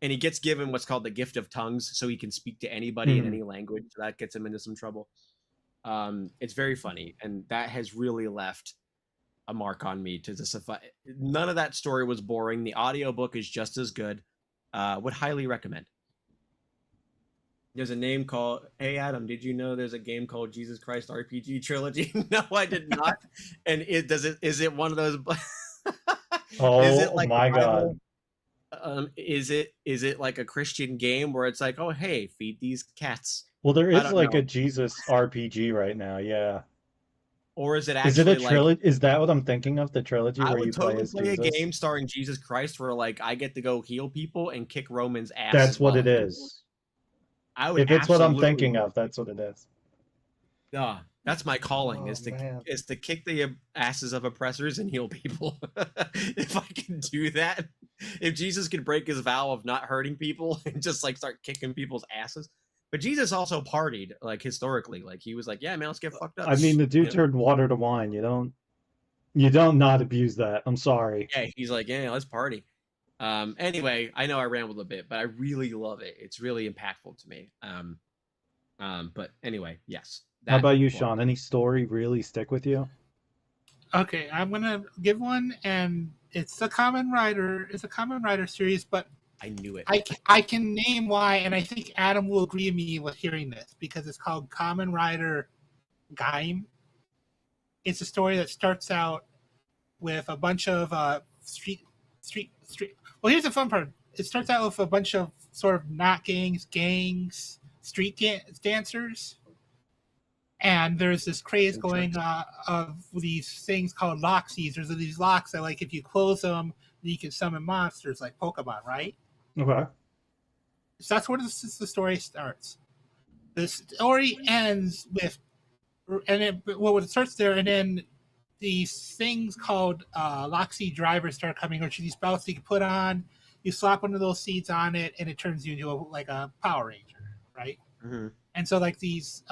and he gets given what's called the gift of tongues, so he can speak to anybody in any language. So that gets him into some trouble. It's very funny, and that has really left a mark on me. None of that story was boring. The audiobook is just as good. Would highly recommend. There's a name called, hey Adam, did you know there's a game called Jesus Christ RPG Trilogy? No, I did not. And is it one of those oh is it like my god. Is it like a Christian game where it's like, oh hey, feed these cats? Well, there is like a Jesus RPG right now, yeah. Or is it actually is it a trilogy? Like, is that what I'm thinking of? The trilogy where you totally play as play Jesus? A game starring Jesus Christ where like I get to go heal people and kick Roman's ass. That's what it is. If it's what I'm thinking of, that's what it is. Yeah, that's my calling is to kick the asses of oppressors and heal people. If I can do that, if Jesus could break his vow of not hurting people and just like start kicking people's asses. But Jesus also partied, like historically, like he was like, yeah, man, let's get fucked up. I mean, the dude turned water to wine. You don't not abuse that. I'm sorry. Yeah, he's like, yeah, let's party. Anyway, I know I rambled a bit, but I really love it. It's really impactful to me. But anyway, yes. How about you, Sean? Any story really stick with you? Okay, I'm gonna give one, and it's the Common Rider. It's a Common Rider series, but I knew it. I can name why, and I think Adam will agree with me with hearing this because it's called Common Rider Gaim. It's a story that starts out with a bunch of street. Well, here's the fun part. It starts out with a bunch of sort of not gangs, street dancers. And there's this craze going of these things called lock seizers. There's these locks that, like, if you close them, you can summon monsters like Pokemon, right? Okay. So that's where the story starts. The story ends with, it starts there, and then these things called Loxy drivers start coming, which are these belts you can put on. You slap one of those seeds on it, and it turns you into a Power Ranger, right? Mm-hmm. And so like these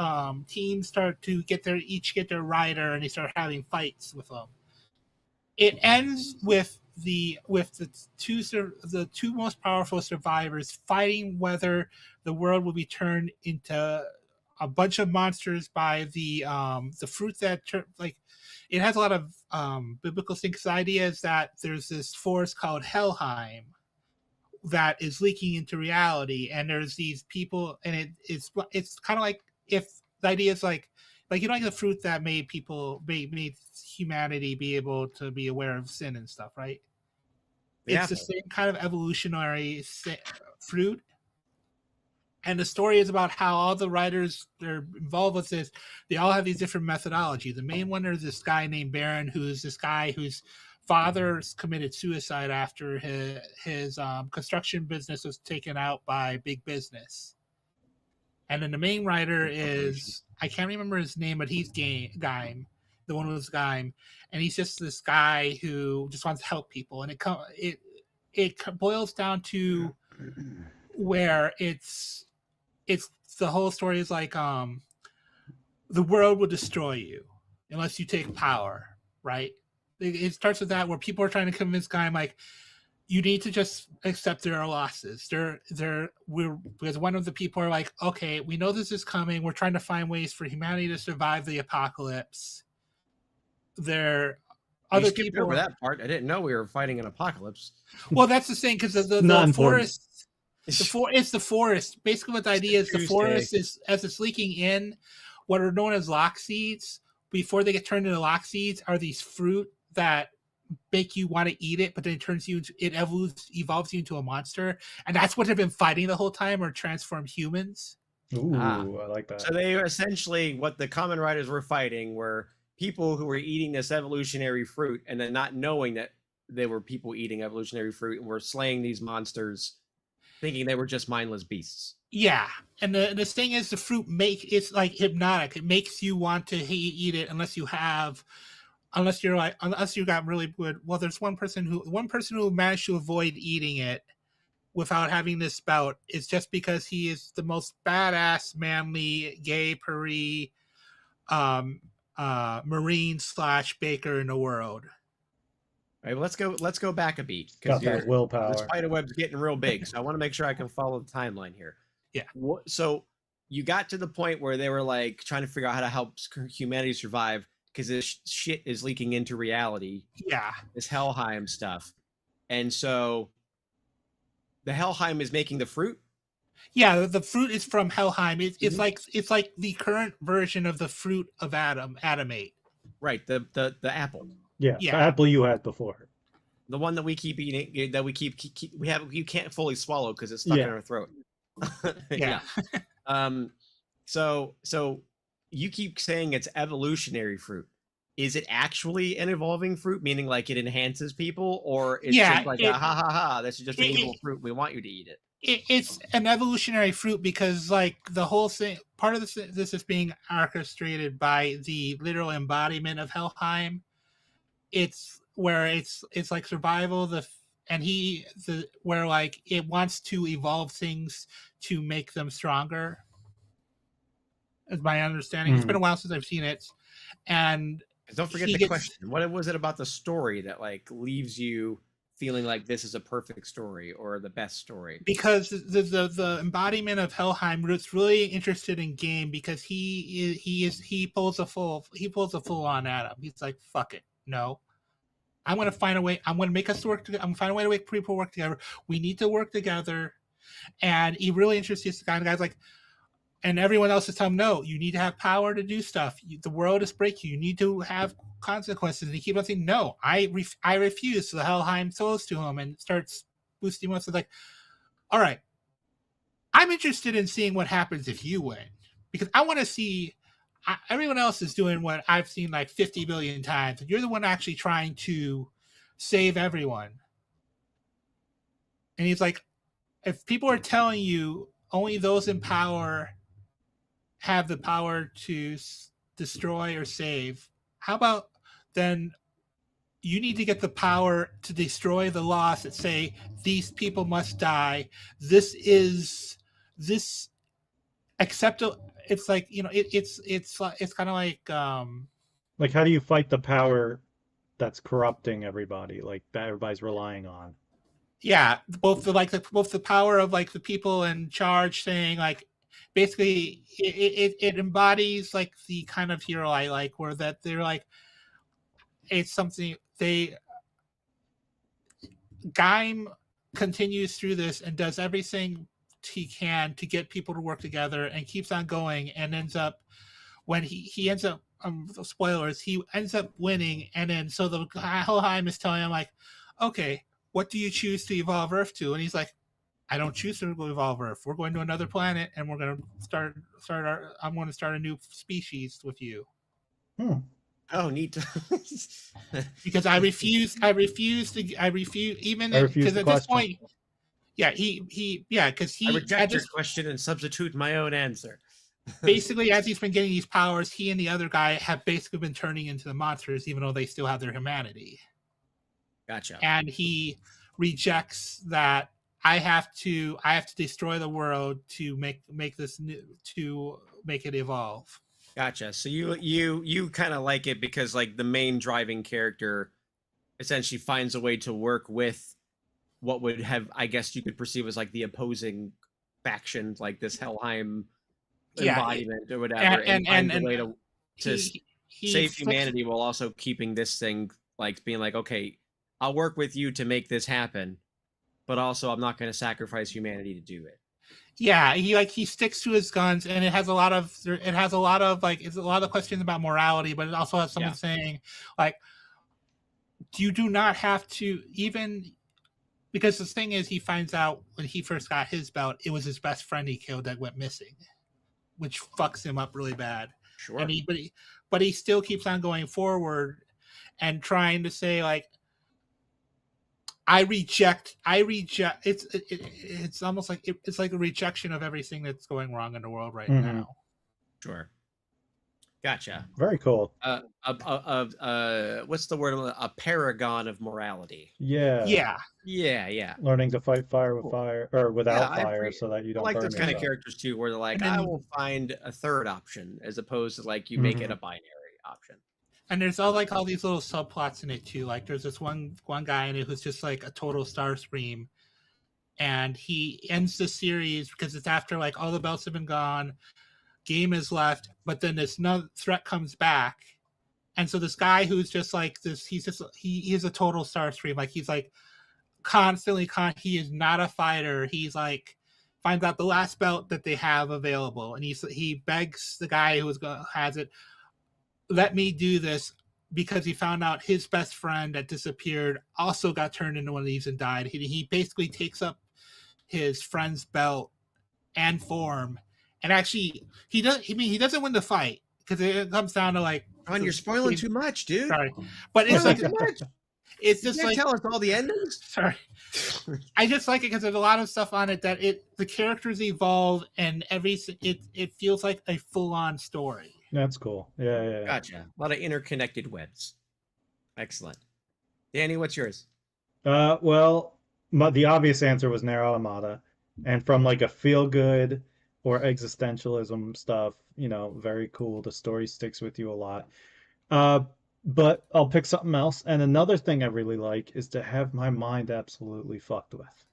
teams start to each get their rider, and they start having fights with them. It ends with the two most powerful survivors fighting whether the world will be turned into a bunch of monsters by the fruit that it has a lot of biblical things. The idea is that there's this force called Helheim, that is leaking into reality, and there's these people, and it's kind of like if the idea is like the fruit that made humanity be able to be aware of sin and stuff, right? It's the same kind of evolutionary fruit. And the story is about how all the writers that are involved with this, they all have these different methodologies. The main one is this guy named Baron, who's this guy whose father committed suicide after his construction business was taken out by big business. And then the main writer is, I can't remember his name, but he's Gaim, the one who's Gaim, and he's just this guy who just wants to help people. And it boils down to where it's the whole story is like the world will destroy you unless you take power, right? It starts with that, where people are trying to convince Gaim like, you need to just accept there are losses. Because one of the people are like, okay, we know this is coming. We're trying to find ways for humanity to survive the apocalypse. Other people over that part. I didn't know we were fighting an apocalypse. Well, that's the thing, because the forest, it's the forest. Basically, what the idea is, the forest is, as it's leaking in, what are known as lock seeds. Before they get turned into lock seeds, are these fruit that make you want to eat it, but then it evolves you into a monster, and that's what they've been fighting the whole time, or transform humans. Ooh, I like that. So they essentially, what the common writers were fighting were people who were eating this evolutionary fruit, and then not knowing that they were people eating evolutionary fruit, and were slaying these monsters, thinking they were just mindless beasts. Yeah, and the thing is, the fruit it's like hypnotic. It makes you want to eat it unless you got really good. Well, there's one person who managed to avoid eating it without having this bout is just because he is the most badass, manly, gay, peri, marine / baker in the world. All right, well, let's go back a beat, because that willpower. The spider web's getting real big, so I want to make sure I can follow the timeline here. Yeah. So you got to the point where they were like trying to figure out how to help humanity survive, because this shit is leaking into reality. Yeah. This Helheim stuff. And so the Helheim is making the fruit? Yeah, the fruit is from Helheim. It's like the current version of the fruit of Adamate. Right, the apple. Yeah, the apple you had before. The one that we keep eating, that we you can't fully swallow because it's stuck in our throat. Yeah. So you keep saying it's evolutionary fruit. Is it actually an evolving fruit, meaning like it enhances people, or it's just like this is just an evil fruit, we want you to eat it? It's an evolutionary fruit because, like, the whole thing, part of this is being orchestrated by the literal embodiment of Helheim. It's where it's like survival, where like it wants to evolve things to make them stronger. Is my understanding. It's been a while since I've seen it, and don't forget the question. What was it about the story that like leaves you feeling like this is a perfect story or the best story? Because the embodiment of Helheim is really interested in game, because he pulls a full on Adam. He's like, fuck it, no, I'm going to find a way. I'm going to make us work together. I'm going to find a way to make people work together. We need to work together. And he really interests the guy. And the guy's like, and everyone else is telling him, no, you need to have power to do stuff. The world is breaking. You need to have consequences. And he keeps on saying, no, I refuse. So the Helheim throws to him and starts boosting him. So like, all right, I'm interested in seeing what happens if you win, because I want to see. Everyone else is doing what I've seen like 50 billion times, and you're the one actually trying to save everyone. And he's like, if people are telling you only those in power have the power to destroy or save, how about then you need to get the power to destroy the laws that say these people must die. This acceptable. It's like, it's kind of like how do you fight the power that's corrupting everybody, like that everybody's relying on? Yeah, both the power of like the people in charge saying, like, basically it embodies like the kind of hero I like, where that they're like, it's something Gaim continues through this and does everything he can to get people to work together and keeps on going and ends up when he ends up spoilers, he ends up winning, and then so the Helheim is telling him like, okay, what do you choose to evolve Earth to? And he's like, I don't choose to evolve Earth. We're going to another planet, and we're going to I'm going to start a new species with you. Oh, neat. Because I refuse even because at this point, yeah, because I reject your question and substitute my own answer. Basically, as he's been getting these powers, he and the other guy have basically been turning into the monsters, even though they still have their humanity. Gotcha. And he rejects that. I have to destroy the world to make this new, to make it evolve. Gotcha. So you kind of like it because like the main driving character essentially finds a way to work with what would have, I guess you could perceive as like the opposing faction, like this Helheim embodiment or whatever, and finds a way to save humanity while also keeping this thing like being like, okay, I'll work with you to make this happen, but also I'm not going to sacrifice humanity to do it. Yeah, he sticks to his guns, and it has a lot of like it's a lot of questions about morality, but it also has someone saying like, you do not have to even, because the thing is, he finds out when he first got his belt, it was his best friend he killed that went missing, which fucks him up really bad. Sure. And but he still keeps on going forward and trying to say like, I reject. It's almost like it's like a rejection of everything that's going wrong in the world right now. Sure. Gotcha. Very cool. What's the word? A paragon of morality. Yeah. Learning to fight fire with fire or without fire, so that you don't. I like burn those kind yourself. of characters too, where they're like, I will find a third option, as opposed to like you make it a binary option. And there's all these little subplots in it too. Like there's this one guy in it who's just like a total Starscream, and he ends the series because it's after like all the belts have been gone, game is left, but then this threat comes back, and so this guy who's just like this, he is a total Starscream. Like he's like constantly he is not a fighter. He's like finds out the last belt that they have available, and he begs the guy who has it, let me do this, because he found out his best friend that disappeared also got turned into one of these and died. He basically takes up his friend's belt and form, and actually he doesn't win the fight because it comes down to like, Ron, you're spoiling too much, dude. Sorry, but it's like too much. It's just like, tell us all the endings. Sorry, I just like it because there's a lot of stuff on it that the characters evolve and everything. It feels like a full on story. That's cool. Yeah. Gotcha. A lot of interconnected webs. Excellent. Danny, what's yours? Well, the obvious answer was Narrow Armada, and from like a feel good or existentialism stuff, very cool. The story sticks with you a lot. But I'll pick something else. And another thing I really like is to have my mind absolutely fucked with.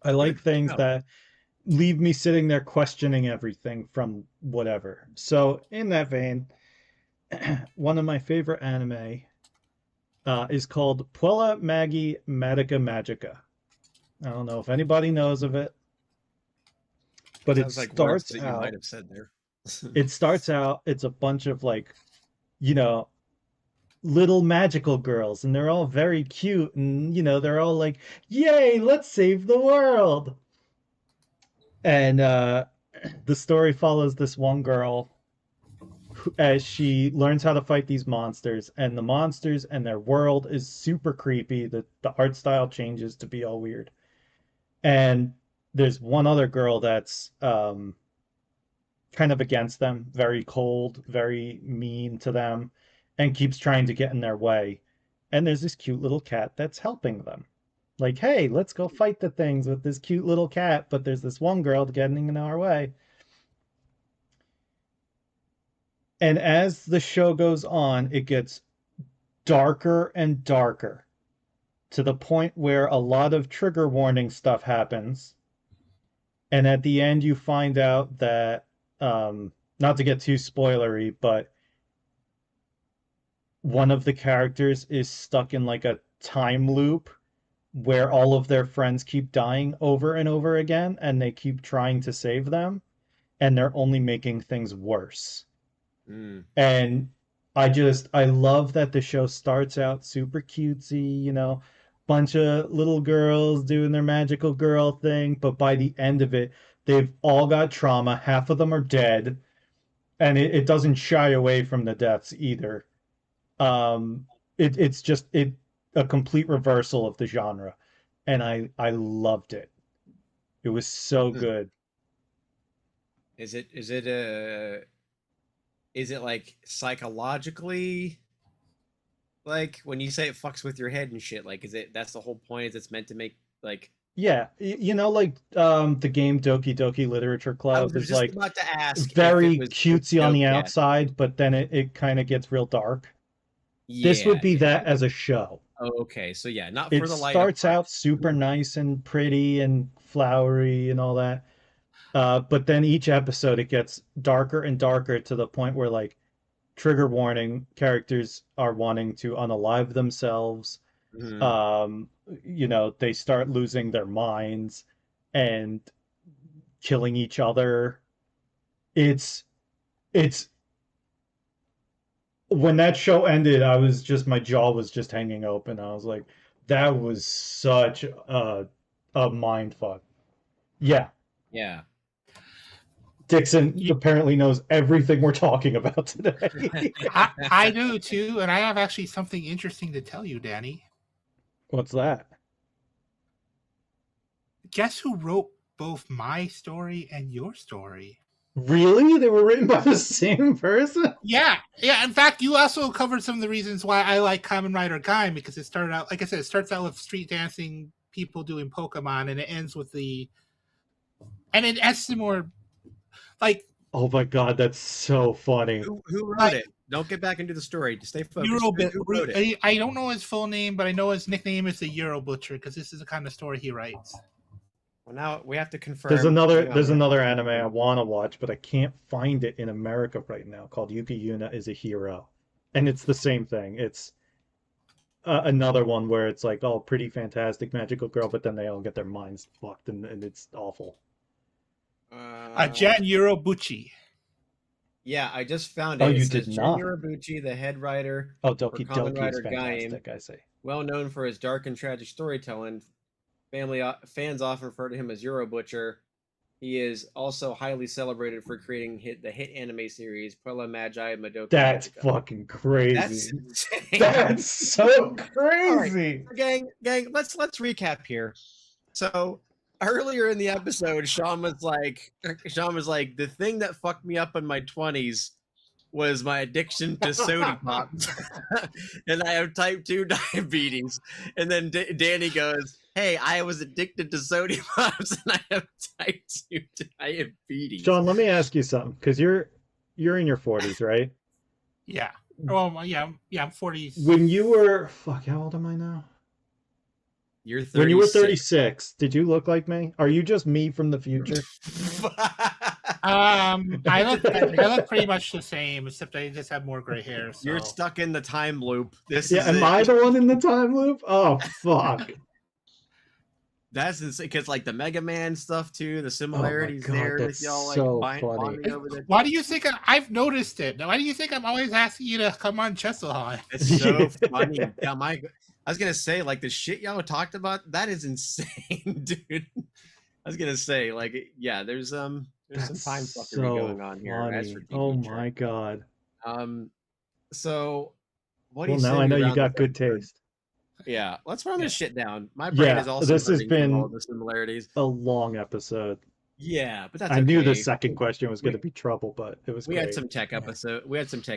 I like things that leave me sitting there questioning everything from whatever. So in that vein, one of my favorite anime is called Puella Magi Madoka Magica. I don't know if anybody knows of it, but it starts out. You might have said there. It starts out. It's a bunch of like, little magical girls, and they're all very cute, and they're all like, "Yay, let's save the world!" And the story follows this one girl as she learns how to fight these monsters, and the monsters and their world is super creepy. The art style changes to be all weird. And there's one other girl that's kind of against them, very cold, very mean to them, and keeps trying to get in their way. And there's this cute little cat that's helping them. Like, hey, let's go fight the things with this cute little cat, but there's this one girl getting in our way. And as the show goes on, it gets darker and darker to the point where a lot of trigger warning stuff happens. And at the end, you find out that, not to get too spoilery, but one of the characters is stuck in like a time loop where all of their friends keep dying over and over again, and they keep trying to save them, and they're only making things worse. Mm. And I love that the show starts out super cutesy, you know, bunch of little girls doing their magical girl thing, but by the end of it, they've all got trauma. Half of them are dead, and it doesn't shy away from the deaths either. It's just a complete reversal of the genre, and I loved it. It was so Mm. good. Is it like psychologically, like when you say it fucks with your head and shit, like is it that's the whole point, is it's meant to make like Yeah, you know, like the game Doki Doki Literature I Club was is just like about to ask if it very was a cutesy on joke the yet. outside, but then it kind of gets real dark. This would Yeah, be yeah. that as a show. Oh, okay, so yeah, not It for the light of starts heart. out super nice and pretty and flowery and all that. But then each episode it gets darker and darker to the point where, like, trigger warning, characters are wanting to unalive themselves. Mhm. Um, you know, they start losing their minds and killing each other. It's it's when that show ended, I was just my jaw was just hanging open. I was like, that was such a mind fuck. Yeah, Yeah. Dixon You, apparently knows everything we're talking about today. I do too, and I have actually something interesting to tell you, Danny. What's that? Guess who wrote both my story and your story? Really? They were written by the same person? Yeah, yeah. In fact, you also covered some of the reasons why I like Kamen Rider Gaim, because it started out, like I said, it starts out with street dancing, people doing Pokemon, and it ends with and it has similar, like Oh my god, that's so funny. Who wrote like it? Don't get back into the story. Just stay focused. Euro. Who wrote it? I don't know his full name, but I know his nickname is the Euro Butcher because this is the kind of story he writes. Well, now we have to confirm. Hang on, There's we have to another anime I confirm. want to watch, but I can't find it in America right now, called Yuki Yuna is a Hero. And it's the same thing. It's another one where it's like, oh, pretty fantastic magical girl, but then they all get their minds fucked, and it's awful. Jan Urobuchi. Yeah, I just found Oh, it. It you says did not. Jun Urobuchi, the head writer Oh, for Doki Kamen Doki is Rider Gaim, fantastic, I say. well known for his dark and tragic storytelling. Fans often refer to him as Euro Butcher. He is also highly celebrated for creating the hit anime series Prela Magi Madoka That's Magica. fucking That's crazy. insane. That's so All right, crazy. gang, let's recap here. So earlier in the episode, Sean was like, the thing that fucked me up in my 20s was my addiction to soda pops, and I have type 2 diabetes. And then Danny goes, "Hey, I was addicted to soda pops, and I have type 2 diabetes." Sean, let me ask you something, because you're in your 40s, right? Yeah. Oh, yeah. I'm 40. When you were how old am I now? You're When you were 36. 36, did you look like me? Are you just me from the future? I look pretty much the same, except I just have more gray hair. So. You're stuck in the time loop. This Yeah, is am it. I the one in the time loop? Oh, fuck. That's insane, because like the Mega Man stuff too, the similarities God, there with that's y'all like so funny. bonding over there. Why do you think I've noticed it? Why do you think I'm always asking you to come on Chesalon? It's so funny. Yeah, I was gonna say, like, the shit y'all talked about, that is insane, dude. I was gonna say, like, yeah, there's some time fuckery going on here. As for Oh TV my god. So what do Well, you say now I know we you round got this good episode? taste. Yeah, let's run this shit down. My brain Yeah, is also this has hurting from all been the similarities. a long episode. Yeah, but that's I okay. knew the second question was going We- to be trouble, but it was We great. had some tech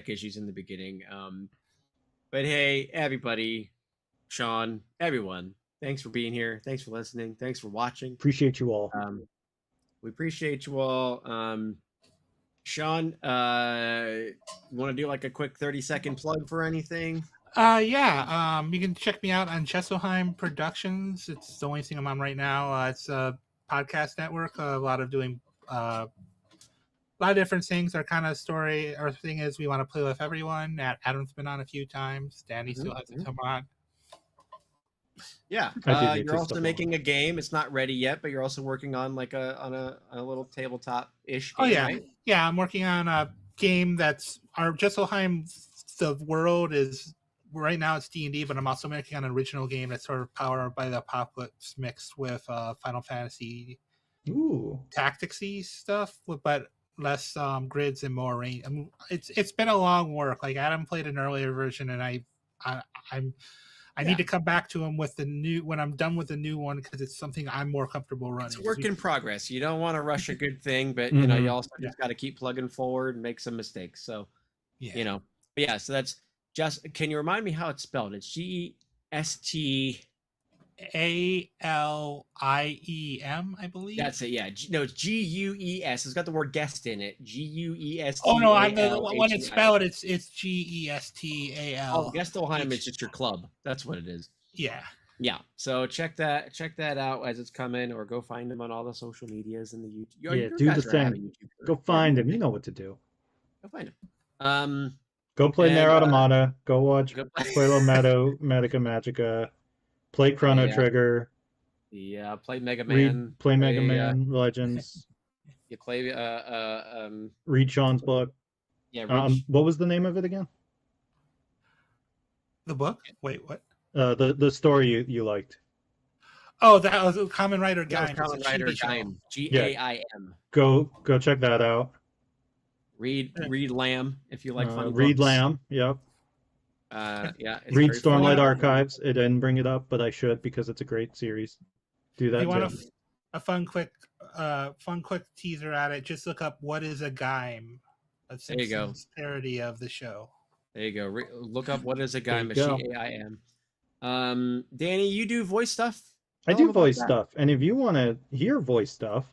issues in the beginning. But hey, everybody, Sean, everyone, thanks for being here. Thanks for listening. Thanks for watching. Appreciate you all. We appreciate you all. Sean, you want to do like a quick 30-second plug for anything? Yeah. You can check me out on Jesselheim Productions. It's the only thing I'm on right now. It's a podcast network. A lot of different things. Our kind of story, our thing is we want to play with everyone. Adam's been on a few times. Danny still has to come on. Yeah. I do need You're to also start making a game. It's not ready yet, but you're also working on like a little tabletop-ish Oh game, yeah, right? yeah. I'm working on a game that's our Jesselheim. The world is right now it's D&D, but I'm also making an original game that's sort of powered by the apocalypse mixed with Final Fantasy Ooh. tacticsy stuff, but less grids and more range. I mean, it's been a long work. Like Adam played an earlier version, and I I'm I Yeah. need to come back to him with the new when I'm done with the new one because it's something I'm more comfortable It's running. a work in progress. You don't want to rush a good thing, but you Mhm. also just got to keep plugging forward and make some mistakes. So, Yeah. but yeah, so that's just, can you remind me how it's spelled? It's GEST. ALIEM, I believe. That's it. Yeah. No, it's GUES. It's got the word guest in it. Oh no, I'm the when it's GUESTALHEIM. spelled, it's Oh, GESTAL. Gestelheim is just your club. That's what it is. Yeah. Yeah. So check that out as it's coming, or go find them on all the social medias and the YouTube. Yeah, Your do the guys are have a thing. YouTube. Go find him. You know what to do. Go find him. Go play And Nier Automata. Go watch go Puello Medica Magica. Play Chrono yeah, Trigger. yeah. Play Mega Man. Play Mega Man Legends. You play Read Sean's book. yeah. Reach. What was the name of it again? The book? Wait, what? The story you liked. Oh, that was a Common Writer That was Gaim. Common It's a Writer chibi show. Gaim. GAIM. Go check that out. Read Lamb if you like funny Read books. Lamb. Yep. Yeah. It's Read very Stormlight funny. Archives. It didn't bring it up, but I should because it's a great series. Do If that you want too. a fun quick teaser at it, just look up what is a Gaim. A There you go. Simpsons parody of the show. There you go. Look up what is a There Gaim. you go. GAIM. Danny, you do voice stuff. I Tell them do about voice that. stuff, and if you want to hear voice stuff,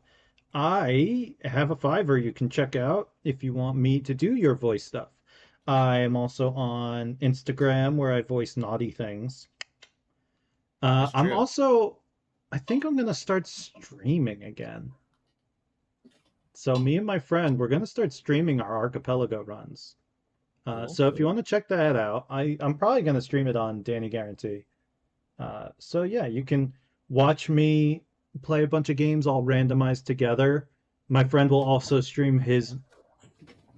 I have a Fiverr you can check out if you want me to do your voice stuff. I am also on Instagram where I voice naughty things. That's I'm true. also, I think I'm gonna start streaming again. So me and my friend, we're gonna start streaming our archipelago runs. So if you want to check that out, I'm probably gonna stream it on Danny Guarantee. So yeah, you can watch me play a bunch of games all randomized together. My friend will also stream his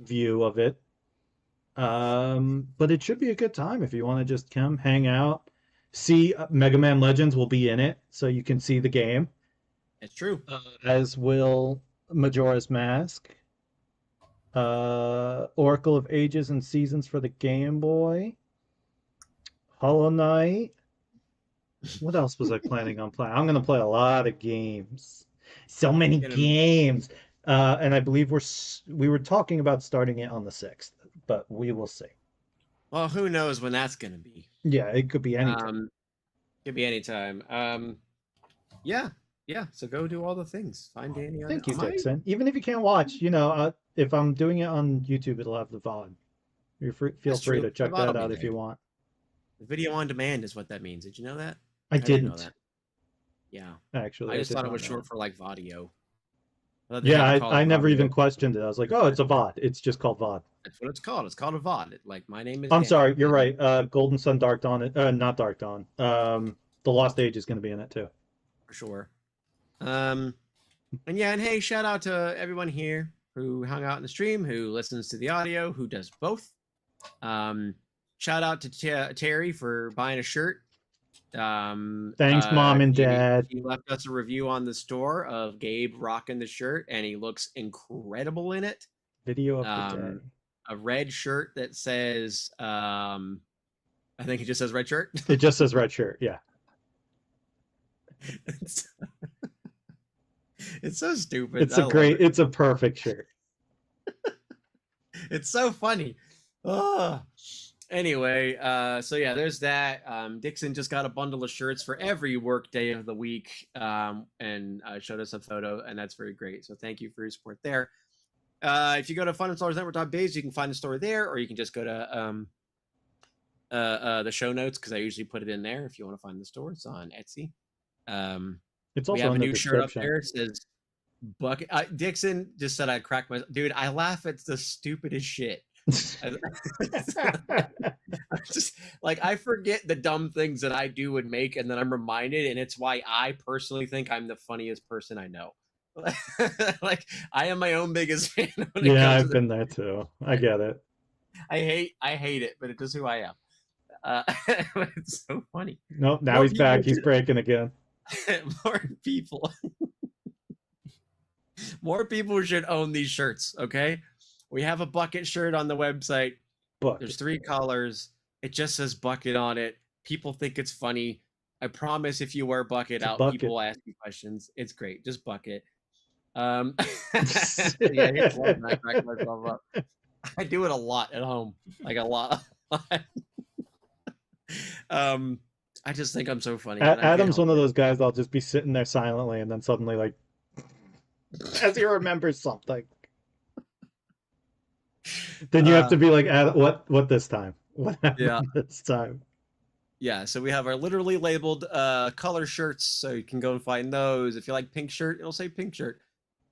view of it. But it should be a good time if you want to just come hang out. See, Mega Man Legends will be in it, so you can see the game. It's true. As will Majora's Mask. Oracle of Ages and Seasons for the Game Boy. Hollow Knight. What else was I planning on playing? I'm going to play a lot of games. So many games. And I believe we were talking about starting it on the 6th, but we will see. Well, who knows when that's going to be? Yeah, it could be anytime. Could be anytime. Yeah. So go do all the things. Find Danny on Thank you, Dixon. Even if you can't watch, if I'm doing it on YouTube, it'll have the VOD. Feel free to check that out if you want. The video on demand is what that means. Did you know that? I didn't know that. Yeah. Actually, I just thought it was short for like Vadio. Yeah, I never even questioned it. I was like, oh, it's a VOD. It's just called VOD. That's what it's called. It's called a VOD. Like, my name is I'm Danny. sorry, you're right. Golden Sun, Dark Dawn, not Dark Dawn. The Lost Age is going to be in it too. For sure. And hey, shout out to everyone here who hung out in the stream, who listens to the audio, who does both. Shout out to Terry for buying a shirt. Thanks, Mom and Dad. He left us a review on the store of Gabe rocking the shirt, and he looks incredible in it. Video of the day. A red shirt that says, I think it just says red shirt. It just says red shirt, yeah. It's so stupid. It's a perfect shirt. It's so funny. Anyway, so yeah, there's that. Dixon just got a bundle of shirts for every work day of the week, and showed us a photo, and that's very great. So thank you for your support there. If you go to funinstallersnetwork.biz, you can find the store there, or you can just go to the show notes, because I usually put it in there. If you want to find the store, it's on Etsy. It's also we have in a the new shirt up description. there. It says Bucket. Dixon just said I'd crack my dude. I laugh at the stupidest shit. I just like I forget the dumb things that I do and make, and then I'm reminded, and it's why I personally think I'm the funniest person I know. Like I am my own biggest fan when it Yeah, comes to I've been there too. I get it. I hate it, but it is who I am. It's so funny. Nope, now More he's back. people He's breaking again. more people more people should own these shirts, okay? We have a bucket shirt on the website. There's Bucket. 3 colors. It just says bucket on it. People think it's funny. I promise if you wear bucket It's a out, people bucket. will ask you questions. It's great. Just bucket. Yeah, I love that. I crack myself up. I do it a lot at home. Like a lot. um I just think I'm so funny. And I can't Adam's help one of it. those guys that'll just be sitting there silently and then suddenly like as he remembers something. Then you have to be like, what this time? What Yeah. happened this time? Yeah, so we have our literally labeled color shirts, so you can go and find those. If you like pink shirt, it'll say pink shirt.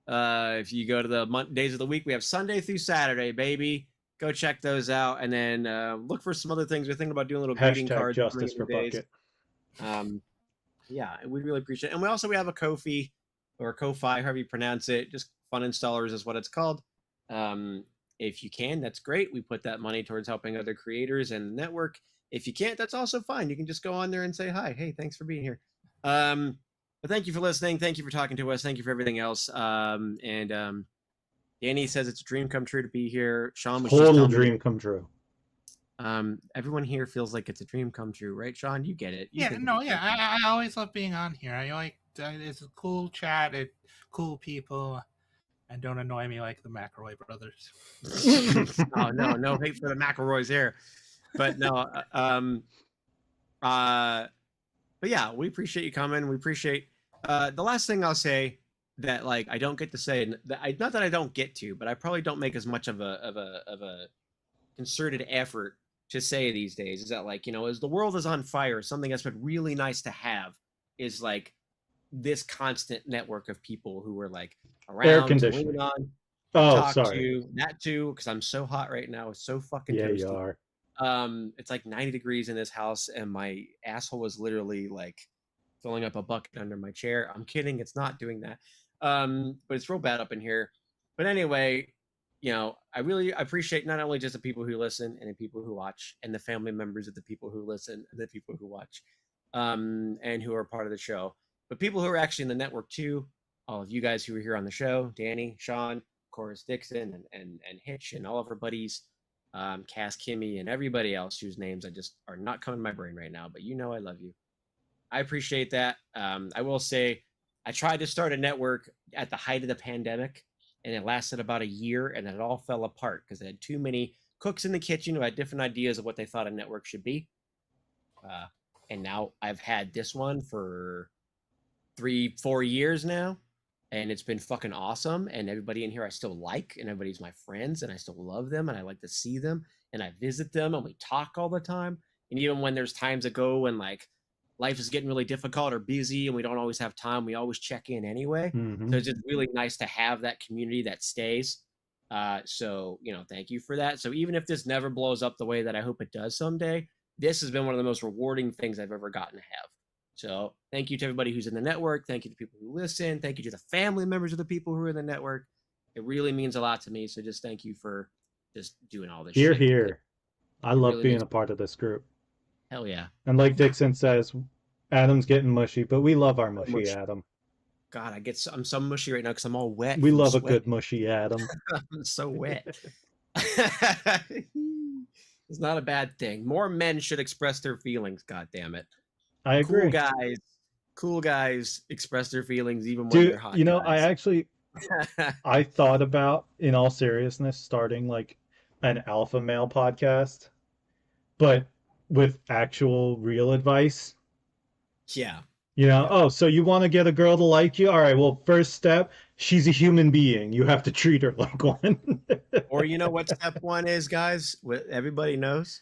If you go to the days of the week, we have Sunday through Saturday, baby. Go check those out, and then look for some other things. We're thinking about doing little greeting Hashtag cards. justice for bucket. Yeah, we really appreciate it. And we have a Ko-fi or Ko-fi, however you pronounce it. Just Fun Installers is what it's called. If you can, that's great. We put that money towards helping other creators and the network. If you can't, that's also fine. You can just go on there and say hi. Hey, thanks for being here. But thank you for listening. Thank you for talking to us. Thank you for everything else. Danny says it's a dream come true to be here. Sean was Total dream come true. Everyone here feels like it's a dream come true, right, Sean? You get it. I always love being on here. I like it's a cool chat. Cool people, and don't annoy me like the McElroy brothers. Oh no hate for the McElroys here, but no. But yeah, we appreciate you coming. We appreciate. The last thing I'll say that like I don't get to say, not that I don't get to, but I probably don't make as much of a concerted effort to say these days is that like as the world is on fire, something that's been really nice to have is like this constant network of people who are like around to lean on, talk to, that too, because I'm so hot right now. It's so fucking toasty. You are. It's like 90 degrees in this house, and my asshole was literally like filling up a bucket under my chair. I'm kidding, it's not doing that. But it's real bad up in here. But anyway, I really appreciate not only just the people who listen and the people who watch and the family members of the people who listen and the people who watch, and who are part of the show, but people who are actually in the network too. All of you guys who are here on the show, Danny, Sean, of course, Dixon, and Hitch, and all of our buddies, Cass, Kimmy, and everybody else whose names I just are not coming to my brain right now, but I love you. I appreciate that. I will say I tried to start a network at the height of the pandemic, and it lasted about a year, and then it all fell apart because I had too many cooks in the kitchen who had different ideas of what they thought a network should be. And now I've had this one for 3-4 years now, and it's been fucking awesome. And everybody in here I still like, and everybody's my friends, and I still love them, and I like to see them, and I visit them, and we talk all the time. And even when there's times ago when like life is getting really difficult or busy and we don't always have time, we always check in anyway. So it's just really nice to have that community that stays. So thank you for that. So even if this never blows up the way that I hope it does someday, this has been one of the most rewarding things I've ever gotten to have. So thank you to everybody who's in the network. Thank you to people who listen. Thank you to the family members of the people who are in the network. It really means a lot to me. So just thank you for just doing all this shit. Here. I love being a part of this group. Hell yeah. And like Dixon says, Adam's getting mushy, but we love our mushy Adam. God, I'm so mushy right now because I'm all wet. We love a good mushy Adam. I'm so wet. It's not a bad thing. More men should express their feelings. God damn it! I agree. Cool guys express their feelings even when they're hot. I thought about, in all seriousness, starting like an alpha male podcast, but with actual real advice. Yeah. So you want to get a girl to like you? All right, well, first step, she's a human being. You have to treat her like one. Or what step one is, guys? What everybody knows?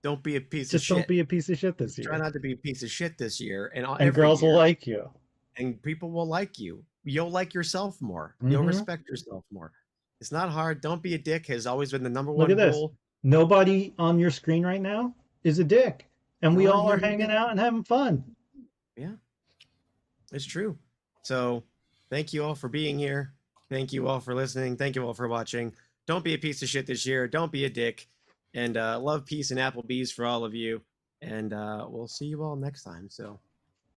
Don't be a piece of shit. Just don't be a piece of shit this year. Try not to be a piece of shit this year. And girls will like you. And people will like you. You'll like yourself more. You'll respect yourself more. It's not hard. Don't be a dick has always been the number Look one at this. rule. Nobody on your screen right now is a dick. And No we one all here are is a hanging dick. out and having fun. Yeah, it's true. So thank you all for being here. Thank you all for listening. Thank you all for watching. Don't be a piece of shit this year. Don't be a dick. And love, peace, and Applebee's for all of you. And we'll see you all next time. So